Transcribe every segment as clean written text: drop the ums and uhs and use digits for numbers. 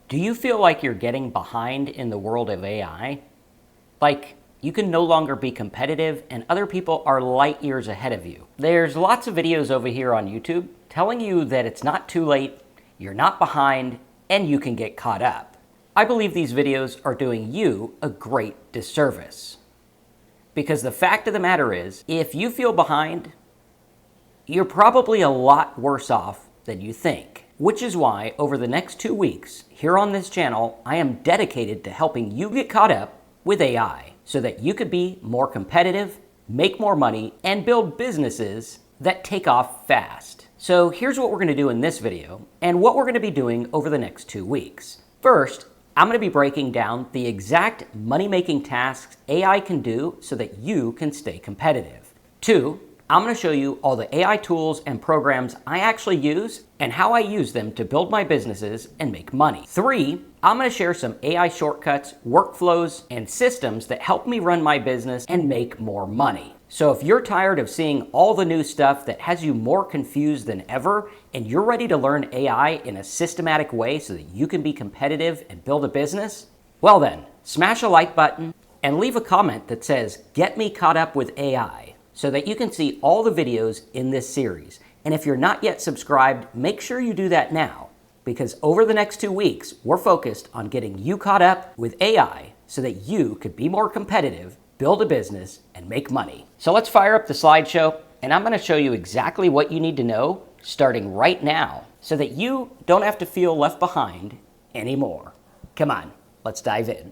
Do you feel like you're getting behind in the world of AI? Like, you can no longer be competitive and other people are light years ahead of you. There's lots of videos over here on YouTube telling you that it's not too late, you're not behind, and you can get caught up. I believe these videos are doing you a great disservice. Because the fact of the matter is, if you feel behind, you're probably a lot worse off than you think. Which is why, over the next 2 weeks, here on this channel, I am dedicated to helping you get caught up with AI so that you could be more competitive, make more money, and build businesses that take off fast. So here's what we're going to do in this video and what we're going to be doing over the next 2 weeks. First, I'm going to be breaking down the exact money-making tasks AI can do so that you can stay competitive. 2, I'm going to show you all the AI tools and programs I actually use and how I use them to build my businesses and make money. 3, I'm going to share some AI shortcuts, workflows, and systems that help me run my business and make more money. So if you're tired of seeing all the new stuff that has you more confused than ever, and you're ready to learn AI in a systematic way so that you can be competitive and build a business, well then, smash a like button and leave a comment that says, "Get me caught up with AI." So that you can see all the videos in this series. And if you're not yet subscribed, make sure you do that now, because over the next 2 weeks, we're focused on getting you caught up with AI so that you could be more competitive, build a business, and make money. So let's fire up the slideshow, and I'm going to show you exactly what you need to know starting right now so that you don't have to feel left behind anymore. Come on, let's dive in.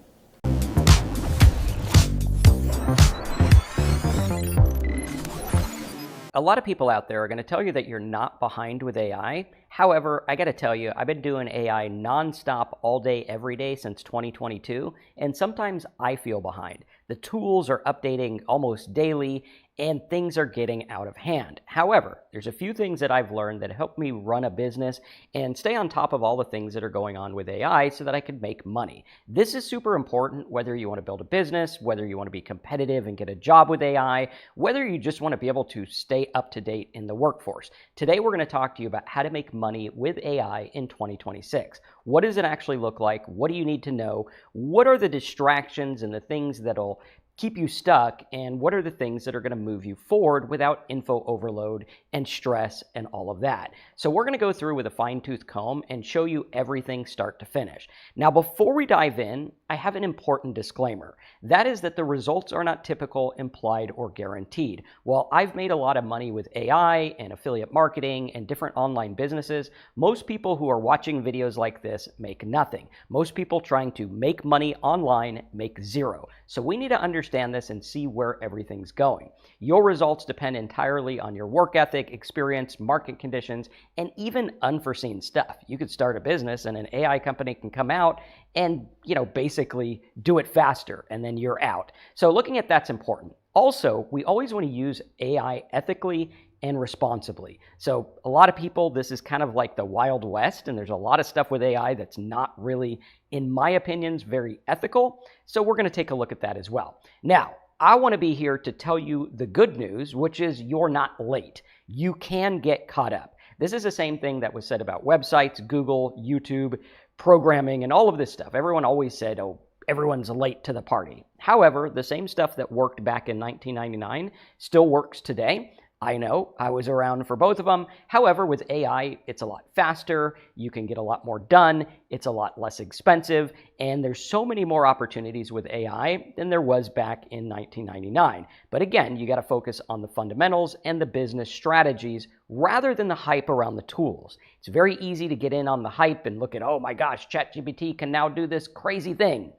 A lot of people out there are going to tell you that you're not behind with AI. However, I got to tell you, I've been doing AI nonstop all day, every day since 2022, and sometimes I feel behind. The tools are updating almost daily, and things are getting out of hand. However, there's a few things that I've learned that help me run a business and stay on top of all the things that are going on with AI so that I can make money. This is super important whether you want to build a business, whether you want to be competitive and get a job with AI, whether you just want to be able to stay up to date in the workforce. Today, we're going to talk to you about how to make money with AI in 2026. What does it actually look like? What do you need to know? What are the distractions and the things that'll keep you stuck, and what are the things that are going to move you forward without info overload and stress and all of that? So we're going to go through with a fine-tooth comb and show you everything start to finish. Now, before we dive in, I have an important disclaimer. That is that the results are not typical, implied, or guaranteed. While I've made a lot of money with AI and affiliate marketing and different online businesses, most people who are watching videos like this make nothing. Most people trying to make money online make zero. So we need to understand this and see where everything's going. Your results depend entirely on your work ethic, experience, market conditions, and even unforeseen stuff. You could start a business and an AI company can come out and, basically do it faster, and then you're out. So looking at that's important. Also, we always want to use AI ethically and responsibly. So a lot of people, this is kind of like the Wild West, and there's a lot of stuff with AI that's not really, in my opinions, very ethical. So we're going to take a look at that as well. Now, I want to be here to tell you the good news, which is you're not late. You can get caught up. This is the same thing that was said about websites, Google, YouTube, programming, and all of this stuff. Everyone always said, oh, everyone's late to the party. However, the same stuff that worked back in 1999 still works today. I know, I was around for both of them. However, with AI, it's a lot faster. You can get a lot more done. It's a lot less expensive. And there's so many more opportunities with AI than there was back in 1999. But again, you got to focus on the fundamentals and the business strategies rather than the hype around the tools. It's very easy to get in on the hype and look at, oh my gosh, ChatGPT can now do this crazy thing.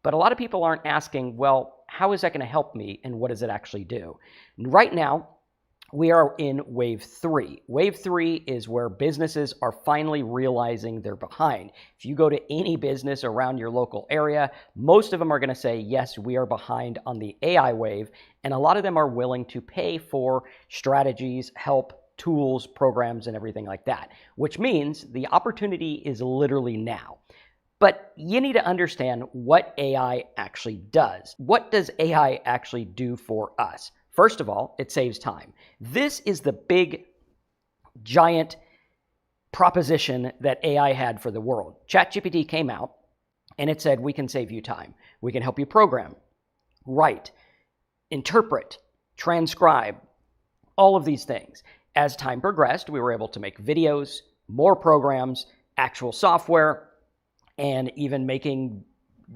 But a lot of people aren't asking, well, how is that going to help me and what does it actually do? Right now, we are in wave 3. Wave 3 is where businesses are finally realizing they're behind. If you go to any business around your local area, most of them are going to say, yes, we are behind on the AI wave. And a lot of them are willing to pay for strategies, help, tools, programs, and everything like that, which means the opportunity is literally now. But you need to understand what AI actually does. What does AI actually do for us? First of all, it saves time. This is the big, giant proposition that AI had for the world. ChatGPT came out and it said, we can save you time. We can help you program, write, interpret, transcribe, all of these things. As time progressed, we were able to make videos, more programs, actual software, and even making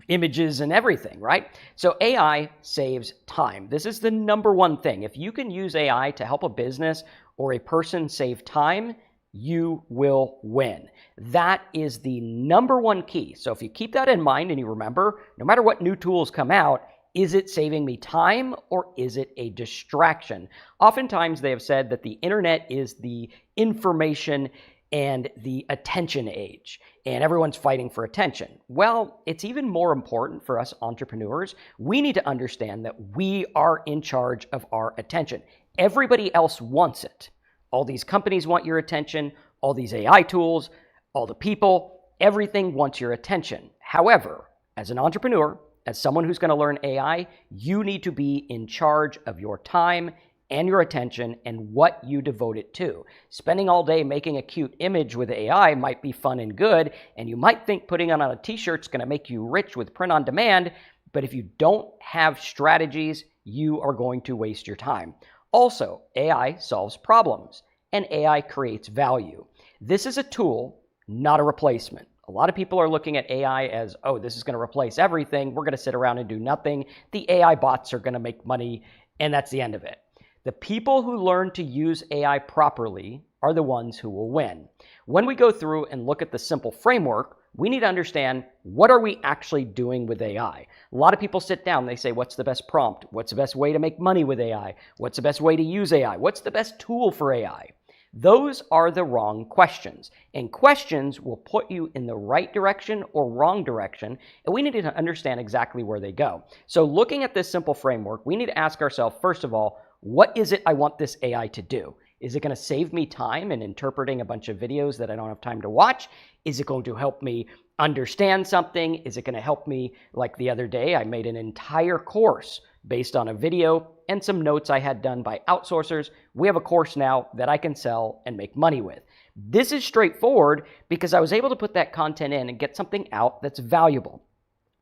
images and everything, right? So AI saves time. This is the number one thing. If you can use AI to help a business or a person save time, you will win. That is the number one key. So if you keep that in mind and you remember, no matter what new tools come out, is it saving me time or is it a distraction? Oftentimes they have said that the internet is the information and the attention age, and everyone's fighting for attention. Well, it's even more important for us entrepreneurs. We need to understand that we are in charge of our attention. Everybody else wants it. All these companies want your attention, all these AI tools, all the people, everything wants your attention. However, as an entrepreneur, as someone who's going to learn AI, you need to be in charge of your time and your attention and what you devote it to. Spending all day making a cute image with AI might be fun and good, and you might think putting it on a t-shirt is going to make you rich with print on demand, but if you don't have strategies, you are going to waste your time. Also, AI solves problems, and AI creates value. This is a tool, not a replacement. A lot of people are looking at AI as, oh, this is going to replace everything. We're going to sit around and do nothing. The AI bots are going to make money, and that's the end of it. The people who learn to use AI properly are the ones who will win. When we go through and look at the simple framework, we need to understand, what are we actually doing with AI? A lot of people sit down, they say, what's the best prompt? What's the best way to make money with AI? What's the best way to use AI? What's the best tool for AI? Those are the wrong questions, and questions will put you in the right direction or wrong direction, and we need to understand exactly where they go. So looking at this simple framework, we need to ask ourselves, first of all, what is it I want this AI to do? Is it going to save me time in interpreting a bunch of videos that I don't have time to watch? Is it going to help me understand something? Is it going to help me, like the other day, I made an entire course based on a video and some notes I had done by outsourcers. We have a course now that I can sell and make money with. This is straightforward because I was able to put that content in and get something out that's valuable.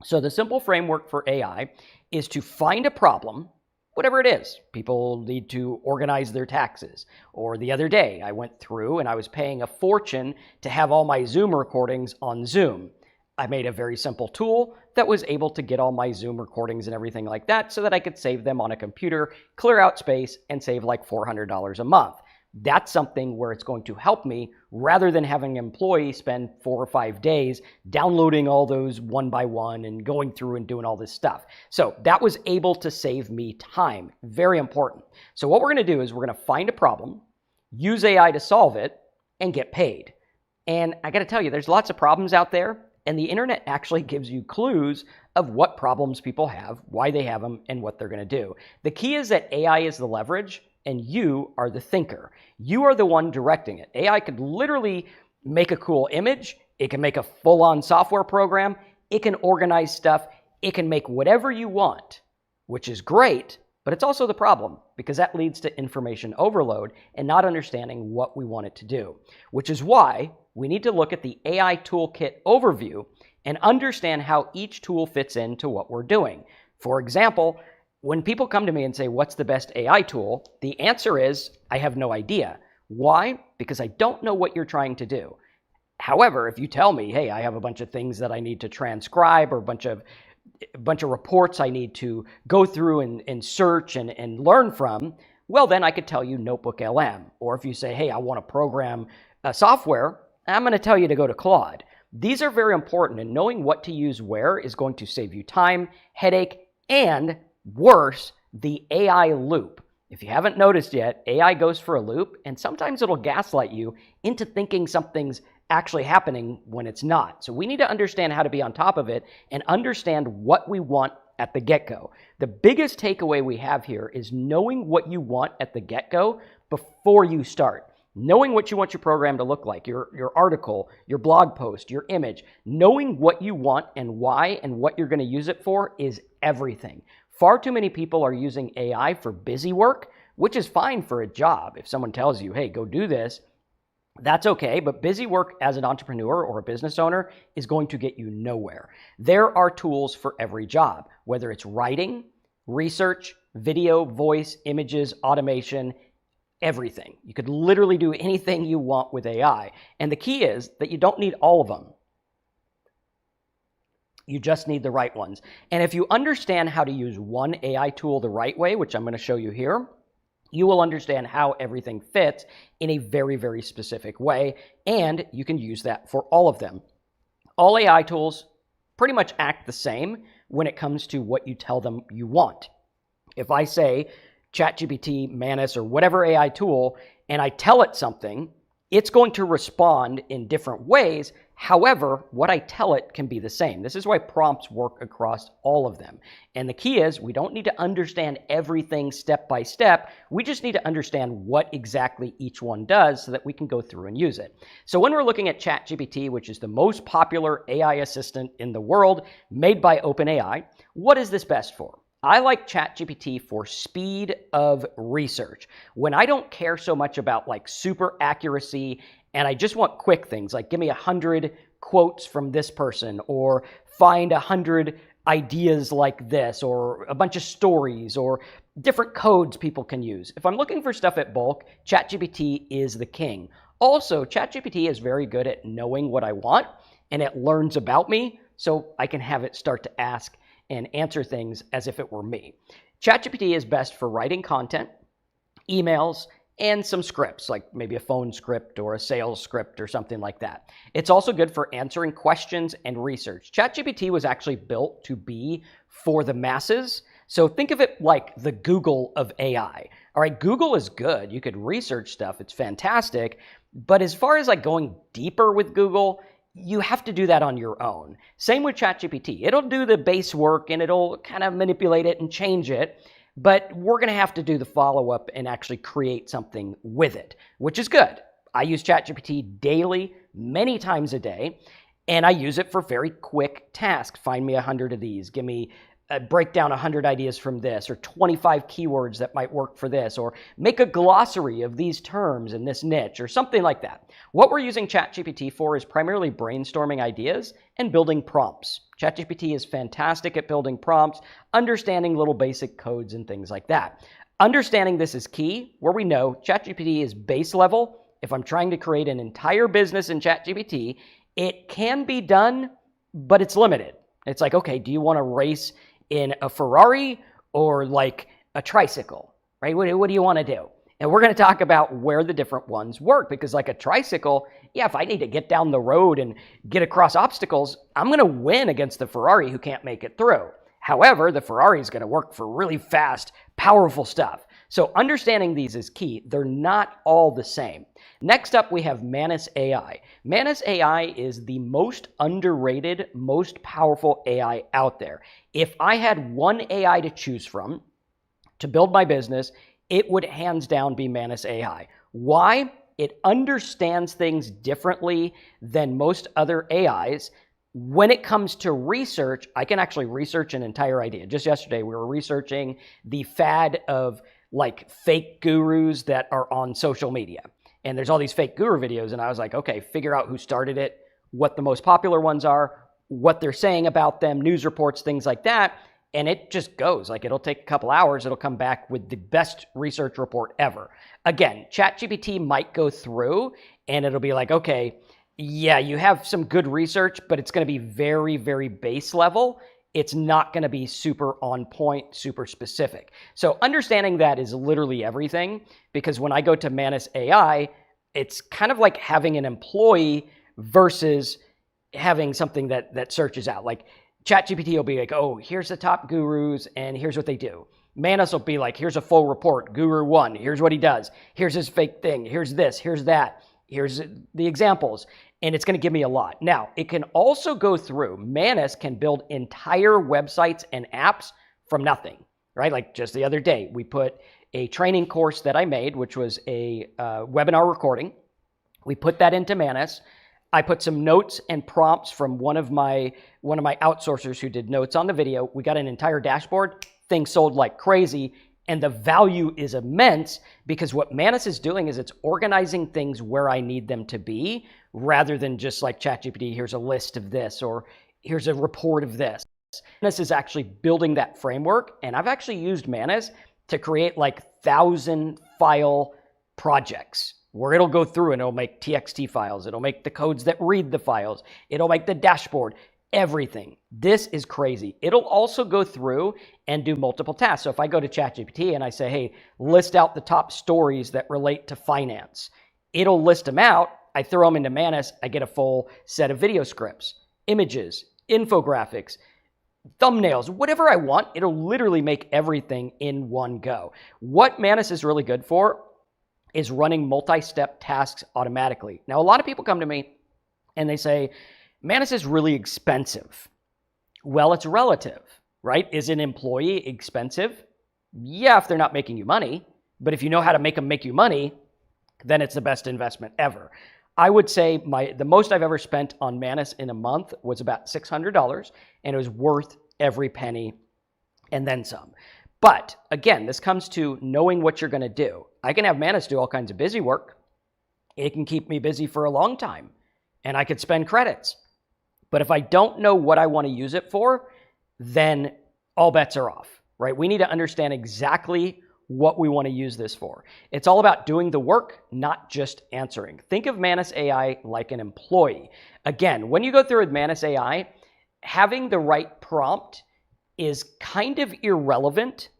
So the simple framework for AI is to find a problem, whatever it is. People need to organize their taxes. Or the other day, I went through and I was paying a fortune to have all my Zoom recordings on Zoom. I made a very simple tool that was able to get all my Zoom recordings and everything like that so that I could save them on a computer, clear out space, and save like $400 a month. That's something where it's going to help me rather than having an employee spend 4 or 5 days downloading all those one by one and going through and doing all this stuff. So that was able to save me time. Very important. So what we're going to do is we're going to find a problem, use AI to solve it, and get paid. And I got to tell you, there's lots of problems out there, and the internet actually gives you clues of what problems people have, why they have them, and what they're going to do. The key is that AI is the leverage, and you are the thinker. You are the one directing it. AI could literally make a cool image. It can make a full-on software program. It can organize stuff. It can make whatever you want, which is great, but it's also the problem because that leads to information overload and not understanding what we want it to do, which is why we need to look at the AI toolkit overview and understand how each tool fits into what we're doing. For example, when people come to me and say, what's the best AI tool? The answer is, I have no idea. Why? Because I don't know what you're trying to do. However, if you tell me, hey, I have a bunch of things that I need to transcribe or a bunch of reports I need to go through and search and learn from, well, then I could tell you Notebook LM. Or if you say, hey, I want to program software, I'm going to tell you to go to Claude. These are very important, and knowing what to use where is going to save you time, headache, and worse, the AI loop. If you haven't noticed yet, AI goes for a loop, and sometimes it'll gaslight you into thinking something's actually happening when it's not. So we need to understand how to be on top of it and understand what we want at the get-go. The biggest takeaway we have here is knowing what you want at the get-go before you start. Knowing what you want your program to look like, your article, your blog post, your image, knowing what you want and why and what you're going to use it for is everything. Far too many people are using AI for busy work, which is fine for a job. If someone tells you, hey, go do this, That's okay, but busy work as an entrepreneur or a business owner is going to get you nowhere. There are tools for every job, whether it's writing, research, video, voice, images, automation, everything. You could literally do anything you want with AI. And the key is that you don't need all of them. You just need the right ones. And if you understand how to use one AI tool the right way, which I'm going to show you here, you will understand how everything fits in a very, very specific way, and you can use that for all of them. All AI tools pretty much act the same when it comes to what you tell them you want. If I say ChatGPT, Manus, or whatever AI tool, and I tell it something, it's going to respond in different ways. However, what I tell it can be the same. This is why prompts work across all of them. And the key is we don't need to understand everything step by step. We just need to understand what exactly each one does so that we can go through and use it. So when we're looking at ChatGPT, which is the most popular AI assistant in the world made by OpenAI, what is this best for? I like ChatGPT for speed of research. When I don't care so much about like super accuracy and I just want quick things like give me 100 quotes from this person or find 100 ideas like this or a bunch of stories or different codes people can use. If I'm looking for stuff at bulk, ChatGPT is the king. Also, ChatGPT is very good at knowing what I want and it learns about me so I can have it start to ask and answer things as if it were me. ChatGPT is best for writing content, emails, and some scripts, like maybe a phone script or a sales script or something like that. It's also good for answering questions and research. ChatGPT was actually built to be for the masses. So think of it like the Google of AI. All right, Google is good. You could research stuff. It's fantastic. But as far as like going deeper with Google, you have to do that on your own. Same with ChatGPT. It'll do the base work and it'll kind of manipulate it and change it, but we're going to have to do the follow-up and actually create something with it, which is good. I use ChatGPT daily, many times a day, and I use it for very quick tasks. Find me 100 of these. Give me break down 100 ideas from this, or 25 keywords that might work for this, or make a glossary of these terms in this niche, or something like that. What we're using ChatGPT for is primarily brainstorming ideas and building prompts. ChatGPT is fantastic at building prompts, understanding little basic codes and things like that. Understanding this is key, where we know ChatGPT is base level. If I'm trying to create an entire business in ChatGPT, it can be done, but it's limited. It's like, okay, do you want to race in a Ferrari or like a tricycle, right? What do you want to do? And we're going to talk about where the different ones work, because like a tricycle, yeah, if I need to get down the road and get across obstacles, I'm going to win against the Ferrari who can't make it through. However, the Ferrari is going to work for really fast, powerful stuff. So understanding these is key. They're not all the same. Next up, we have Manus AI. Manus AI is the most underrated, most powerful AI out there. If I had one AI to choose from to build my business, it would hands down be Manus AI. Why? It understands things differently than most other AIs. When it comes to research, I can actually research an entire idea. Just yesterday, we were researching the fad of like fake gurus that are on social media. And there's all these fake guru videos. And I was like, okay, figure out who started it, what the most popular ones are, what they're saying about them, news reports, things like that. And it just goes. Like it'll take a couple hours. It'll come back with the best research report ever. Again, ChatGPT might go through and it'll be like, okay, yeah, you have some good research, but it's going to be very, very base level. It's not going to be super on point, super specific. So understanding that is literally everything, because when I go to Manus AI, it's kind of like having an employee versus having something that searches out. Like ChatGPT will be like, oh, here's the top gurus and here's what they do. Manus will be like, here's a full report, Guru 1, here's what he does, here's his fake thing, here's this, here's that, here's the examples. And it's going to give me a lot. Now, it can also go through. Manus can build entire websites and apps from nothing, right? Like just the other day, we put a training course that I made, which was a webinar recording. We put that into Manus. I put some notes and prompts from one of my outsourcers who did notes on the video. We got an entire dashboard. Thing sold like crazy. And the value is immense because what Manus is doing is it's organizing things where I need them to be rather than just like ChatGPT, here's a list of this or here's a report of this. Manus is actually building that framework. And I've actually used Manus to create like 1,000 file projects where it'll go through and it'll make TXT files. It'll make the codes that read the files. It'll make the dashboard, everything. This is crazy. It'll also go through and do multiple tasks. So if I go to ChatGPT and I say, hey, list out the top stories that relate to finance, it'll list them out. I throw them into Manus. I get a full set of video scripts, images, infographics, thumbnails, whatever I want. It'll literally make everything in one go. What Manus is really good for is running multi-step tasks automatically. Now, a lot of people come to me and they say, Manus is really expensive. Well, it's relative, right? Is an employee expensive? Yeah, if they're not making you money. But if you know how to make them make you money, then it's the best investment ever. I would say the most I've ever spent on Manus in a month was about $600, and it was worth every penny and then some. But again, this comes to knowing what you're going to do. I can have Manus do all kinds of busy work. It can keep me busy for a long time, and I could spend credits. But if I don't know what I want to use it for, then all bets are off, right? We need to understand exactly what we want to use this for. It's all about doing the work, not just answering. Think of Manus AI like an employee. Again, when you go through with Manus AI, having the right prompt is kind of irrelevant.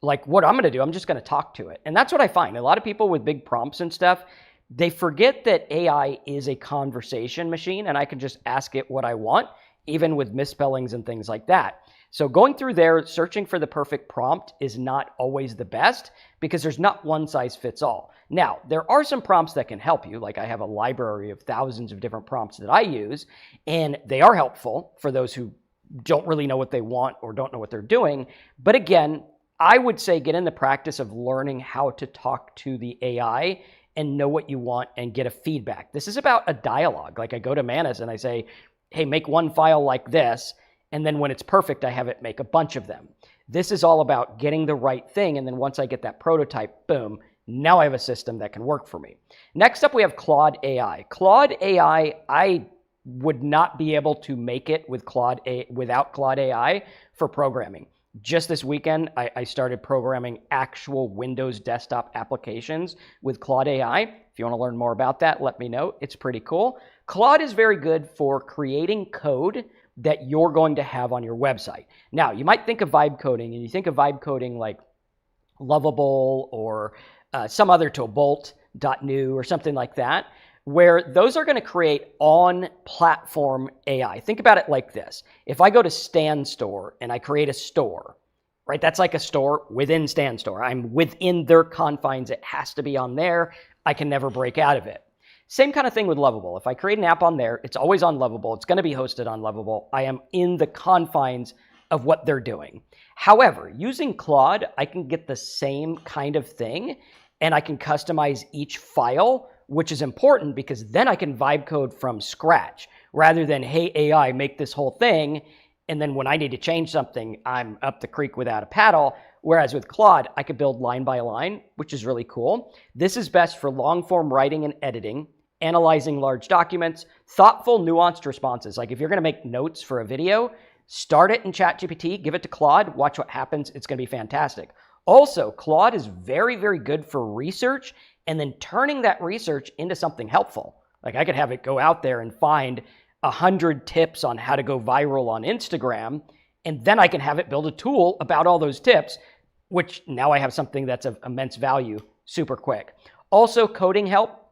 Like what I'm going to do, I'm just going to talk to it. And that's what I find. A lot of people with big prompts and stuff, they forget that AI is a conversation machine and I can just ask it what I want, even with misspellings and things like that. So going through there, searching for the perfect prompt is not always the best because there's not one size fits all. Now, there are some prompts that can help you. Like I have a library of thousands of different prompts that I use, and they are helpful for those who don't really know what they want or don't know what they're doing. But again, I would say get in the practice of learning how to talk to the AI and know what you want and get a feedback. This is about a dialogue. Like I go to Manus and I say, hey, make one file like this. And then when it's perfect, I have it make a bunch of them. This is all about getting the right thing. And then once I get that prototype, boom, now I have a system that can work for me. Next up, we have Claude AI. Claude AI, I would not be able to make it with without Claude AI for programming. Just this weekend, I started programming actual Windows desktop applications with Claude AI. If you want to learn more about that, let me know. It's pretty cool. Claude is very good for creating code that you're going to have on your website. Now, you might think of vibe coding, and you think of vibe coding like Lovable or some other tool, Bolt.new or something like that, where those are going to create on-platform AI. Think about it like this. If I go to Stan Store and I create a store, right? That's like a store within Stan Store. I'm within their confines. It has to be on there. I can never break out of it. Same kind of thing with Lovable. If I create an app on there, it's always on Lovable. It's going to be hosted on Lovable. I am in the confines of what they're doing. However, using Claude, I can get the same kind of thing, and I can customize each file, which is important because then I can vibe code from scratch rather than, hey, AI, make this whole thing. And then when I need to change something, I'm up the creek without a paddle. Whereas with Claude, I could build line by line, which is really cool. This is best for long form writing and editing, analyzing large documents, thoughtful, nuanced responses. Like if you're going to make notes for a video, start it in ChatGPT, give it to Claude, watch what happens. It's going to be fantastic. Also, Claude is very, very good for research and then turning that research into something helpful. Like I could have it go out there and find 100 tips on how to go viral on Instagram, and then I can have it build a tool about all those tips, which now I have something that's of immense value super quick. Also, coding help.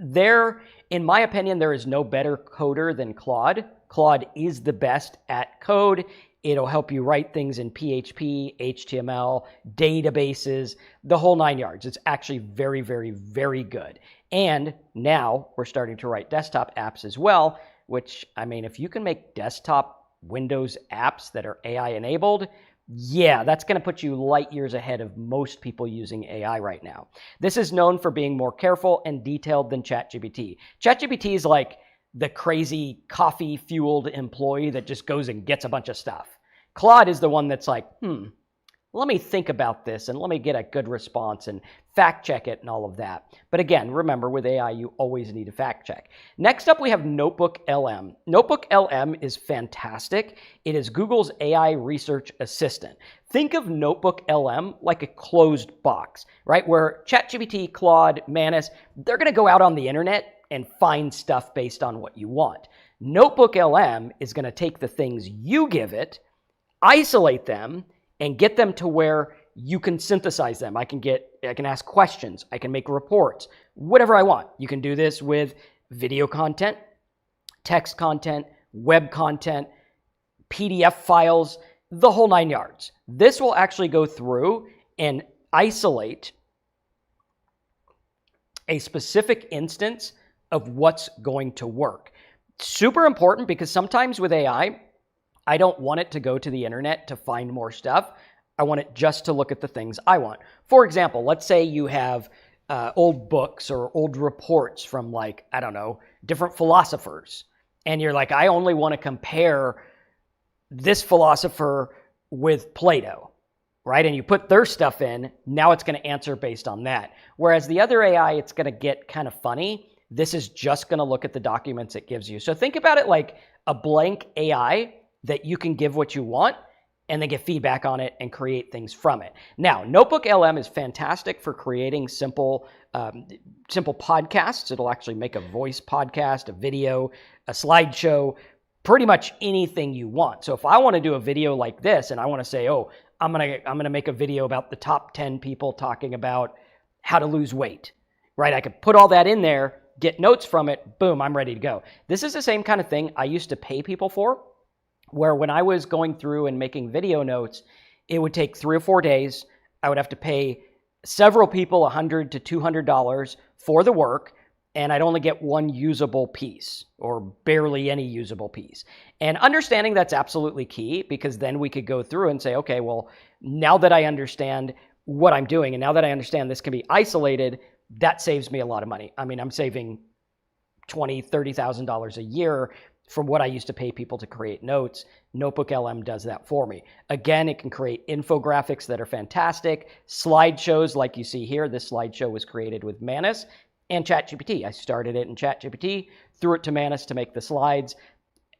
In my opinion, there is no better coder than Claude. Claude is the best at code. It'll help you write things in PHP, HTML, databases, the whole 9 yards. It's actually very, very, very good. And now we're starting to write desktop apps as well, which, I mean, if you can make desktop Windows apps that are AI enabled, yeah, that's going to put you light years ahead of most people using AI right now. This is known for being more careful and detailed than ChatGPT. ChatGPT is like the crazy coffee-fueled employee that just goes and gets a bunch of stuff. Claude is the one that's like, let me think about this and let me get a good response and fact check it and all of that. But again, remember with AI, you always need a fact check. Next up, we have Notebook LM. Notebook LM is fantastic. It is Google's AI research assistant. Think of Notebook LM like a closed box, right? Where ChatGPT, Claude, Manus, they're going to go out on the internet and find stuff based on what you want. Notebook LM is going to take the things you give it, isolate them, and get them to where you can synthesize them. I can ask questions. I can make reports, whatever I want. You can do this with video content, text content, web content, PDF files, the whole 9 yards. This will actually go through and isolate a specific instance of what's going to work. Super important because sometimes with AI, I don't want it to go to the internet to find more stuff. I want it just to look at the things I want. For example, let's say you have old books or old reports from like, I don't know, different philosophers. And you're like, I only want to compare this philosopher with Plato, right? And you put their stuff in, now it's going to answer based on that. Whereas the other AI, it's going to get kind of funny. This is just going to look at the documents it gives you. So think about it like a blank AI that you can give what you want and then get feedback on it and create things from it. Now, Notebook LM is fantastic for creating simple podcasts. It'll actually make a voice podcast, a video, a slideshow, pretty much anything you want. So if I want to do a video like this and I want to say, oh, I'm gonna make a video about the top 10 people talking about how to lose weight, right? I could put all that in there, get notes from it, boom, I'm ready to go. This is the same kind of thing I used to pay people for, where when I was going through and making video notes, it would take 3 or 4 days. I would have to pay several people $100 to $200 for the work, and I'd only get one usable piece or barely any usable piece. And understanding that's absolutely key, because then we could go through and say, okay, well, now that I understand what I'm doing and now that I understand this can be isolated, that saves me a lot of money. I mean, I'm saving $20,000, $30,000 a year from what I used to pay people to create notes. Notebook LM does that for me. Again, it can create infographics that are fantastic, slideshows like you see here. This slideshow was created with Manus and ChatGPT. I started it in ChatGPT, threw it to Manus to make the slides.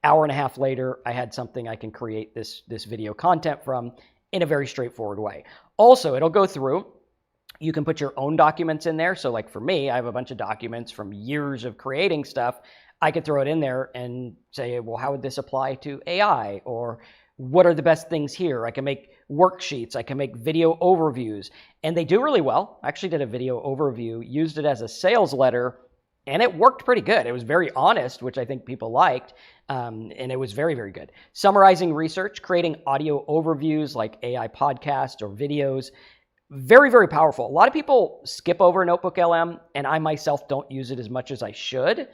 Hour and a half later, I had something I can create this video content from in a very straightforward way. Also, it'll go through. You can put your own documents in there. So like for me, I have a bunch of documents from years of creating stuff. I could throw it in there and say, well, how would this apply to AI? Or what are the best things here? I can make worksheets. I can make video overviews. And they do really well. I actually did a video overview, used it as a sales letter, and it worked pretty good. It was very honest, which I think people liked, and it was very, very good. Summarizing research, creating audio overviews like AI podcasts or videos. Very, very powerful. A lot of people skip over Notebook LM, and I myself don't use it as much as I should,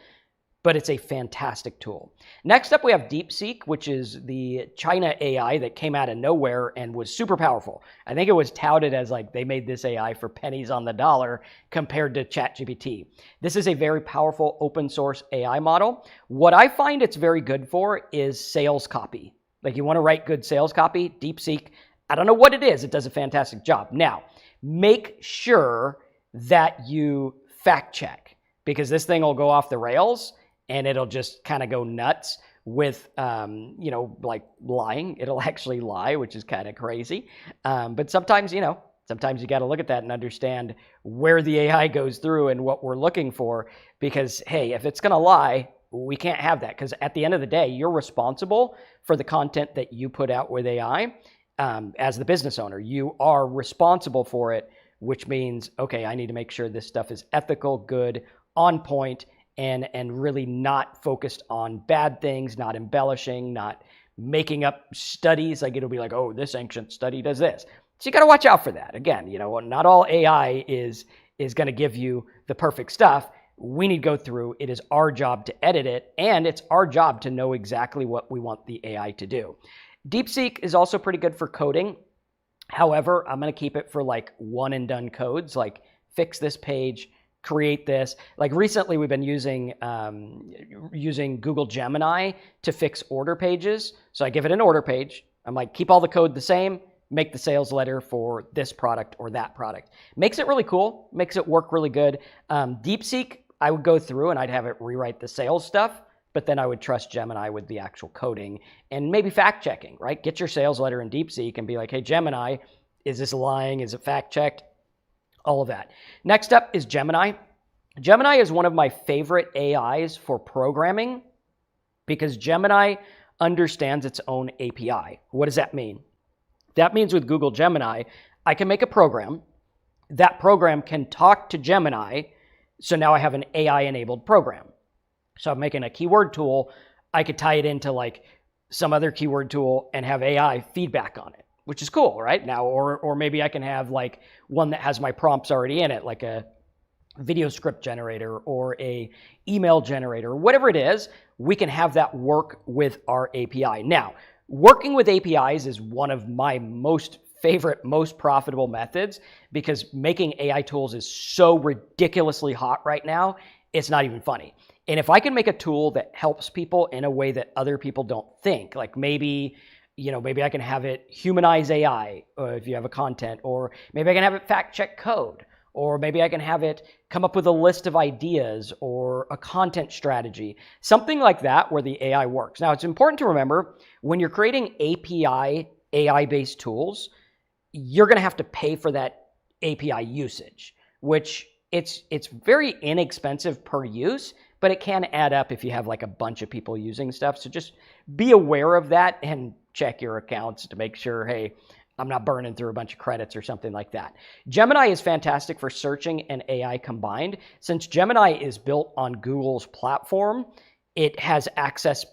but it's a fantastic tool. Next up, we have DeepSeek, which is the China AI that came out of nowhere and was super powerful. I think it was touted as like they made this AI for pennies on the dollar compared to ChatGPT. This is a very powerful open source AI model. What I find it's very good for is sales copy. Like you want to write good sales copy, DeepSeek, I don't know what it is, it does a fantastic job. Now, make sure that you fact check, because this thing will go off the rails and it'll just kind of go nuts with, like lying. It'll actually lie, which is kind of crazy. But sometimes, sometimes you got to look at that and understand where the AI goes through and what we're looking for. Because, hey, if it's going to lie, we can't have that. Because at the end of the day, you're responsible for the content that you put out with AI. As the business owner, you are responsible for it, which means, okay, I need to make sure this stuff is ethical, good, on point, and really not focused on bad things, not embellishing, not making up studies. Like it'll be like, oh, this ancient study does this. So you got to watch out for that. Again, not all AI is going to give you the perfect stuff. We need to go through. It is our job to edit it, and it's our job to know exactly what we want the AI to do. DeepSeek is also pretty good for coding. However, I'm going to keep it for like one and done codes, like fix this page, create this. Like recently we've been using Google Gemini to fix order pages. So I give it an order page. I'm like, keep all the code the same, make the sales letter for this product or that product. Makes it really cool, makes it work really good. DeepSeek, I would go through and I'd have it rewrite the sales stuff, but then I would trust Gemini with the actual coding and maybe fact checking, right? Get your sales letter in DeepSeek and be like, hey, Gemini, is this lying? Is it fact checked? All of that. Next up is Gemini. Gemini is one of my favorite AIs for programming because Gemini understands its own API. What does that mean? That means with Google Gemini, I can make a program. That program can talk to Gemini. So now I have an AI-enabled program. So I'm making a keyword tool. I could tie it into like some other keyword tool and have AI feedback on it, which is cool, right? Now, or maybe I can have like one that has my prompts already in it, like a video script generator or a email generator, whatever it is, we can have that work with our API. Now, working with APIs is one of my most favorite, most profitable methods because making AI tools is so ridiculously hot right now, it's not even funny. And if I can make a tool that helps people in a way that other people don't think, like maybe I can have it humanize AI if you have a content, or maybe I can have it fact check code, or maybe I can have it come up with a list of ideas or a content strategy, something like that where the AI works. Now, it's important to remember when you're creating API, AI-based tools, you're going to have to pay for that API usage, which it's very inexpensive per use, but it can add up if you have like a bunch of people using stuff. So just be aware of that and check your accounts to make sure, hey, I'm not burning through a bunch of credits or something like that. Gemini is fantastic for searching and AI combined. Since Gemini is built on Google's platform, it has access,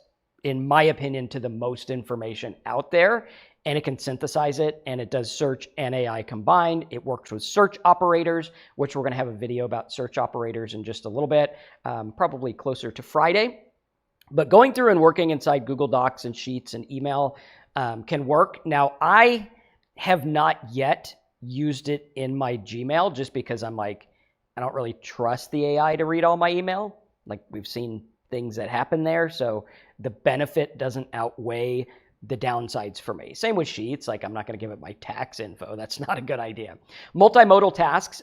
in my opinion, to the most information out there, and it can synthesize it, and it does search and AI combined. It works with search operators, which we're going to have a video about search operators in just a little bit, probably closer to Friday. But going through and working inside Google Docs and Sheets and email can work. Now, I have not yet used it in my Gmail just because I'm like, I don't really trust the AI to read all my email. Like, we've seen things that happen there, so the benefit doesn't outweigh the downsides for me. Same with Sheets. Like, I'm not going to give it my tax info. That's not a good idea. Multimodal tasks.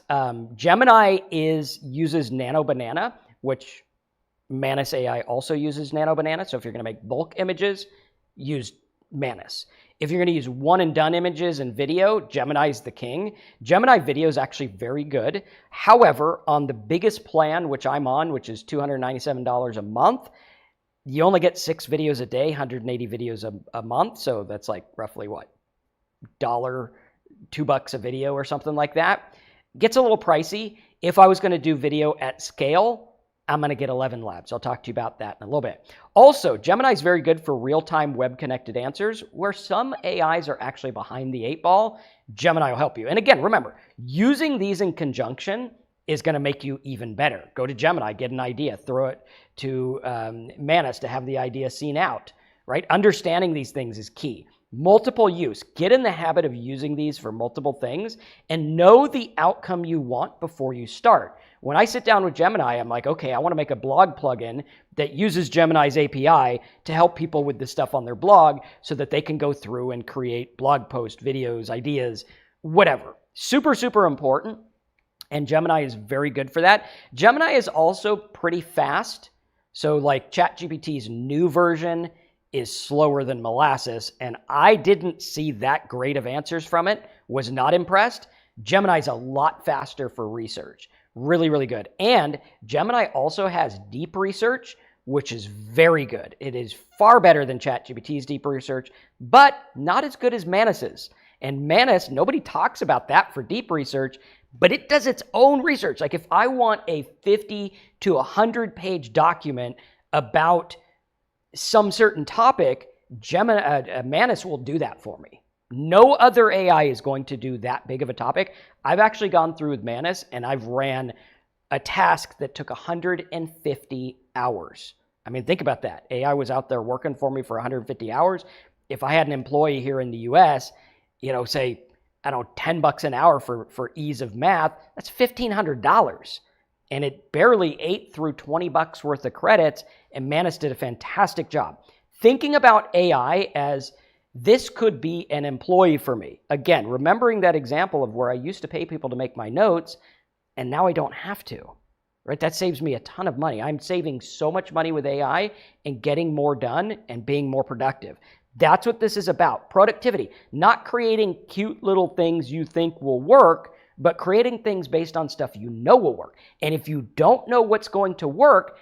Gemini uses Nano Banana, which Manus AI also uses Nano Banana. So if you're going to make bulk images, use Manus. If you're going to use one and done images and video, Gemini's the king. Gemini video is actually very good. However, on the biggest plan, which I'm on, which is $297 a month, you only get 6 videos a day, 180 videos a month. So that's like roughly what? $2 a video or something like that. Gets a little pricey. If I was going to do video at scale, I'm going to get 11 Labs. I'll talk to you about that in a little bit. Also, Gemini is very good for real-time web-connected answers. Where some AIs are actually behind the 8 ball, Gemini will help you. And again, remember, using these in conjunction is going to make you even better. Go to Gemini, get an idea, throw it to Manus to have the idea seen out, right? Understanding these things is key. Multiple use. Get in the habit of using these for multiple things and know the outcome you want before you start. When I sit down with Gemini, I'm like, okay, I want to make a blog plugin that uses Gemini's API to help people with this stuff on their blog so that they can go through and create blog posts, videos, ideas, whatever. Super, super important. And Gemini is very good for that. Gemini is also pretty fast. So like ChatGPT's new version is slower than molasses, and I didn't see that great of answers from it, was not impressed. Gemini's a lot faster for research. Really, really good. And Gemini also has deep research, which is very good. It is far better than ChatGPT's deep research, but not as good as Manus's. And Manus, nobody talks about that for deep research, but it does its own research. Like if I want a 50 to 100 page document about some certain topic, Manus will do that for me. No other AI is going to do that big of a topic. I've actually gone through with Manus and I've ran a task that took 150 hours. I mean, think about that. AI was out there working for me for 150 hours. If I had an employee here in the US, say, I don't know, $10 an hour for ease of math, that's $1,500. And it barely ate through $20 worth of credits, and Manus did a fantastic job. Thinking about AI as This could be an employee for me. Again, remembering that example of where I used to pay people to make my notes, and now I don't have to, right? That saves me a ton of money. I'm saving so much money with AI and getting more done and being more productive. That's what this is about. Productivity, not creating cute little things you think will work, but creating things based on stuff you know will work. And if you don't know what's going to work,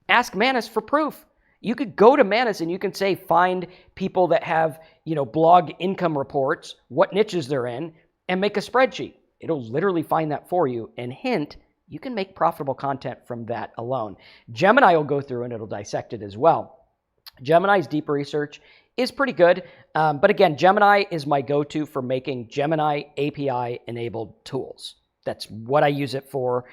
ask Manus for proof. You could go to Manus and you can say, find people that have, blog income reports, what niches they're in, and make a spreadsheet. It'll literally find that for you. And hint, you can make profitable content from that alone. Gemini will go through and it'll dissect it as well. Gemini's deep research is pretty good. But again, Gemini is my go-to for making Gemini API-enabled tools. That's what I use it for.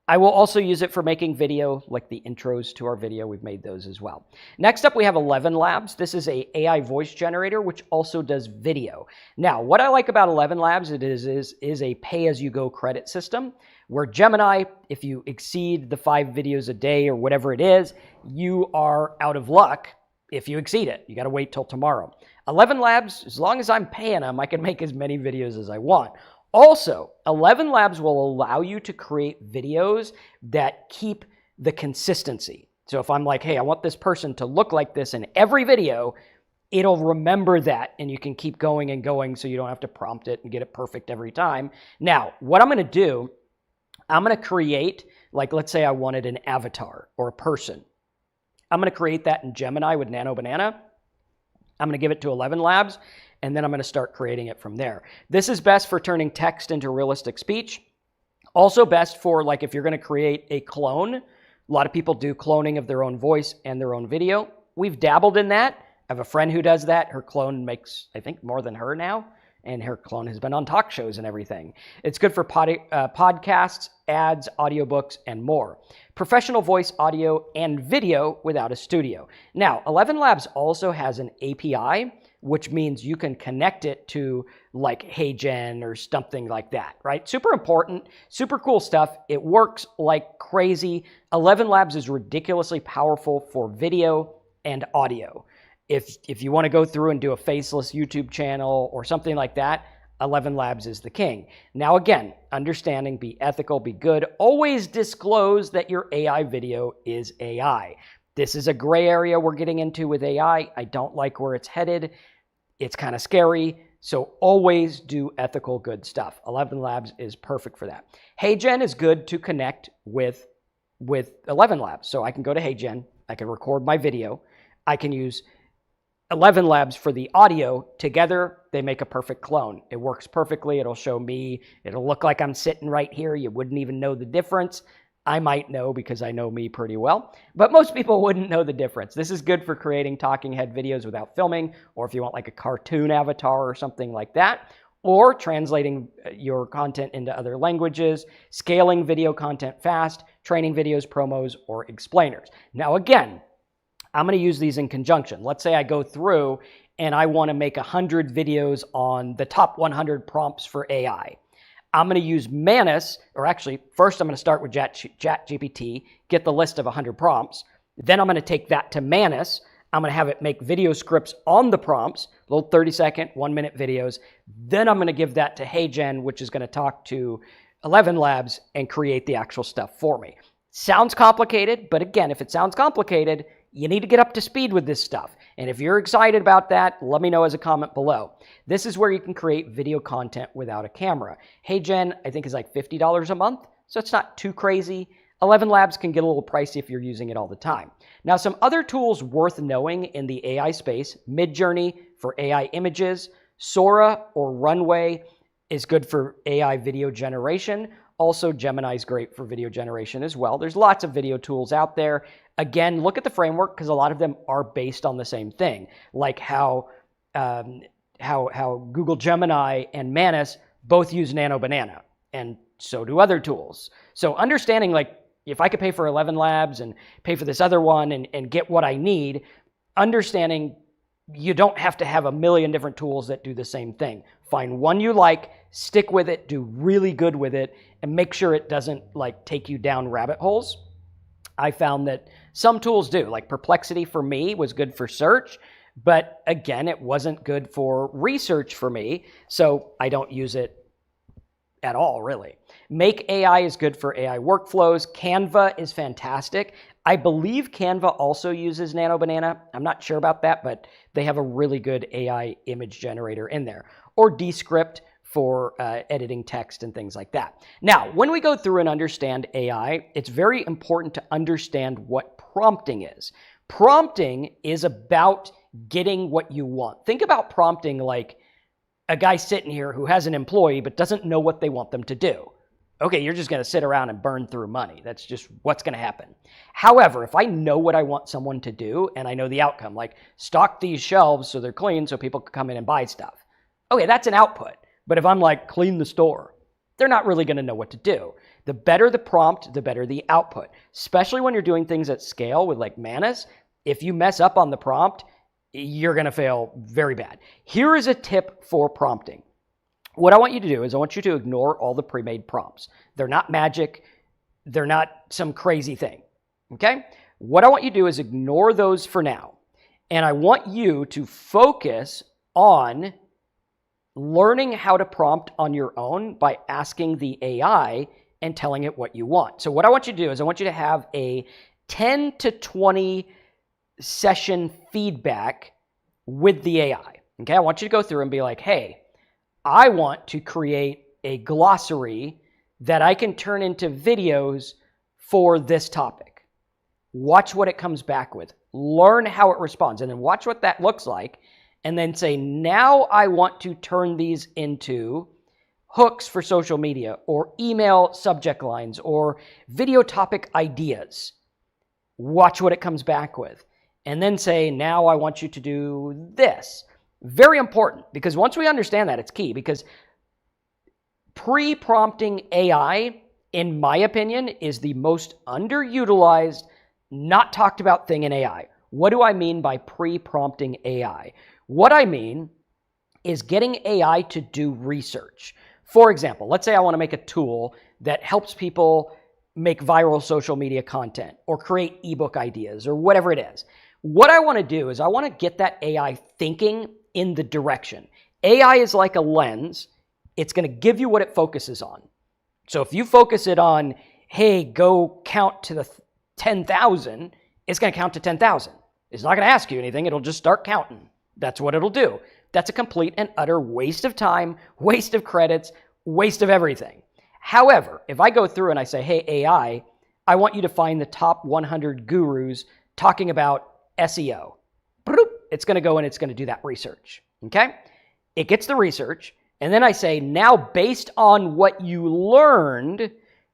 I will also use it for making video, like the intros to our video. We've made those as well. Next up, we have 11 Labs. This is a AI voice generator, which also does video. Now, what I like about 11 Labs is a pay-as-you-go credit system, where Gemini, if you exceed the 5 videos a day or whatever it is, you are out of luck if you exceed it. You got to wait till tomorrow. 11 Labs, as long as I'm paying them, I can make as many videos as I want. Also, 11 Labs will allow you to create videos that keep the consistency. So if I'm like, hey, I want this person to look like this in every video, it'll remember that and you can keep going and going so you don't have to prompt it and get it perfect every time. Now, what I'm going to do, I'm going to create, like let's say I wanted an avatar or a person. I'm going to create that in Gemini with Nano Banana. I'm going to give it to 11 Labs, and then I'm going to start creating it from there. This is best for turning text into realistic speech. Also best for, like, if you're going to create a clone. A lot of people do cloning of their own voice and their own video. We've dabbled in that. I have a friend who does that. Her clone makes, I think, more than her now, and her clone has been on talk shows and everything. It's good for podcasts, ads, audiobooks, and more. Professional voice, audio, and video without a studio. Now, 11 Labs also has an API, which means you can connect it to like HeyGen or something like that, right? Super important, super cool stuff. It works like crazy. 11 Labs is ridiculously powerful for video and audio. If you want to go through and do a faceless YouTube channel or something like that, 11 Labs is the king. Now again, understanding, be ethical, be good. Always disclose that your AI video is AI. This is a gray area we're getting into with AI. I don't like where it's headed. It's kind of scary. So always do ethical, good stuff. 11 Labs is perfect for that. HeyGen is good to connect with 11 Labs. So I can go to HeyGen. I can record my video. I can use 11 Labs for the audio. Together, they make a perfect clone. It works perfectly. It'll show me. It'll look like I'm sitting right here. You wouldn't even know the difference. I might know because I know me pretty well, but most people wouldn't know the difference. This is good for creating talking head videos without filming, or if you want like a cartoon avatar or something like that, or translating your content into other languages, scaling video content fast, training videos, promos, or explainers. Now again, I'm going to use these in conjunction. Let's say I go through and I want to make 100 videos on the top 100 prompts for AI. I'm going to use Manus, or actually, first I'm going to start with ChatGPT, get the list of 100 prompts. Then I'm going to take that to Manus. I'm going to have it make video scripts on the prompts, little 30-second, 1-minute videos. Then I'm going to give that to HeyGen, which is going to talk to 11 Labs and create the actual stuff for me. Sounds complicated, but again, if it sounds complicated, you need to get up to speed with this stuff. And if you're excited about that, let me know as a comment below. This is where you can create video content without a camera. HeyGen, I think, is like $50 a month, so it's not too crazy. 11 Labs can get a little pricey if you're using it all the time. Now, some other tools worth knowing in the AI space: Midjourney for AI images, Sora or Runway is good for AI video generation. Also, Gemini is great for video generation as well. There's lots of video tools out there. Again, look at the framework because a lot of them are based on the same thing, like how Google Gemini and Manus both use Nano Banana, and so do other tools. So understanding, like, if I could pay for 11 Labs and pay for this other one and get what I need, understanding you don't have to have a million different tools that do the same thing. Find one you like, stick with it, do really good with it, and make sure it doesn't like take you down rabbit holes. I found that some tools do, like Perplexity for me was good for search. But again, it wasn't good for research for me, so I don't use it at all, really. Make AI is good for AI workflows. Canva is fantastic. I believe Canva also uses Nano Banana. I'm not sure about that, but they have a really good AI image generator in there. Or Descript for editing text and things like that. Now, when we go through and understand AI, it's very important to understand what prompting is. Prompting is about getting what you want. Think about prompting like a guy sitting here who has an employee but doesn't know what they want them to do. Okay, you're just going to sit around and burn through money. That's just what's going to happen. However, if I know what I want someone to do and I know the outcome, like stock these shelves so they're clean so people can come in and buy stuff. Okay, that's an output. But if I'm like, clean the store, they're not really going to know what to do. The better the prompt, the better the output, especially when you're doing things at scale with like Manus. If you mess up on the prompt, you're going to fail very bad. Here is a tip for prompting. What I want you to do is I want you to ignore all the pre-made prompts. They're not magic. They're not some crazy thing. Okay? What I want you to do is ignore those for now. And I want you to focus on learning how to prompt on your own by asking the AI and telling it what you want. So what I want you to do is I want you to have a 10 to 20 session feedback with the AI. Okay, I want you to go through and be like, hey, I want to create a glossary that I can turn into videos for this topic. Watch what it comes back with. Learn how it responds, and then watch what that looks like, and then say, now I want to turn these into hooks for social media, or email subject lines, or video topic ideas. Watch what it comes back with. And then say, now I want you to do this. Very important, because once we understand that, it's key, because pre-prompting AI, in my opinion, is the most underutilized, not talked about thing in AI. What do I mean by pre-prompting AI? What I mean is getting AI to do research. For example, let's say I want to make a tool that helps people make viral social media content or create ebook ideas or whatever it is. What I want to do is I want to get that AI thinking in the direction. AI is like a lens. It's going to give you what it focuses on. So if you focus it on, hey, go count to the 10,000, it's going to count to 10,000. It's not going to ask you anything. It'll just start counting. That's what it'll do. That's a complete and utter waste of time, waste of credits, waste of everything. However, if I go through and I say, hey, AI, I want you to find the top 100 gurus talking about SEO. It's going to go and it's going to do that research. Okay? It gets the research. And then I say, now based on what you learned,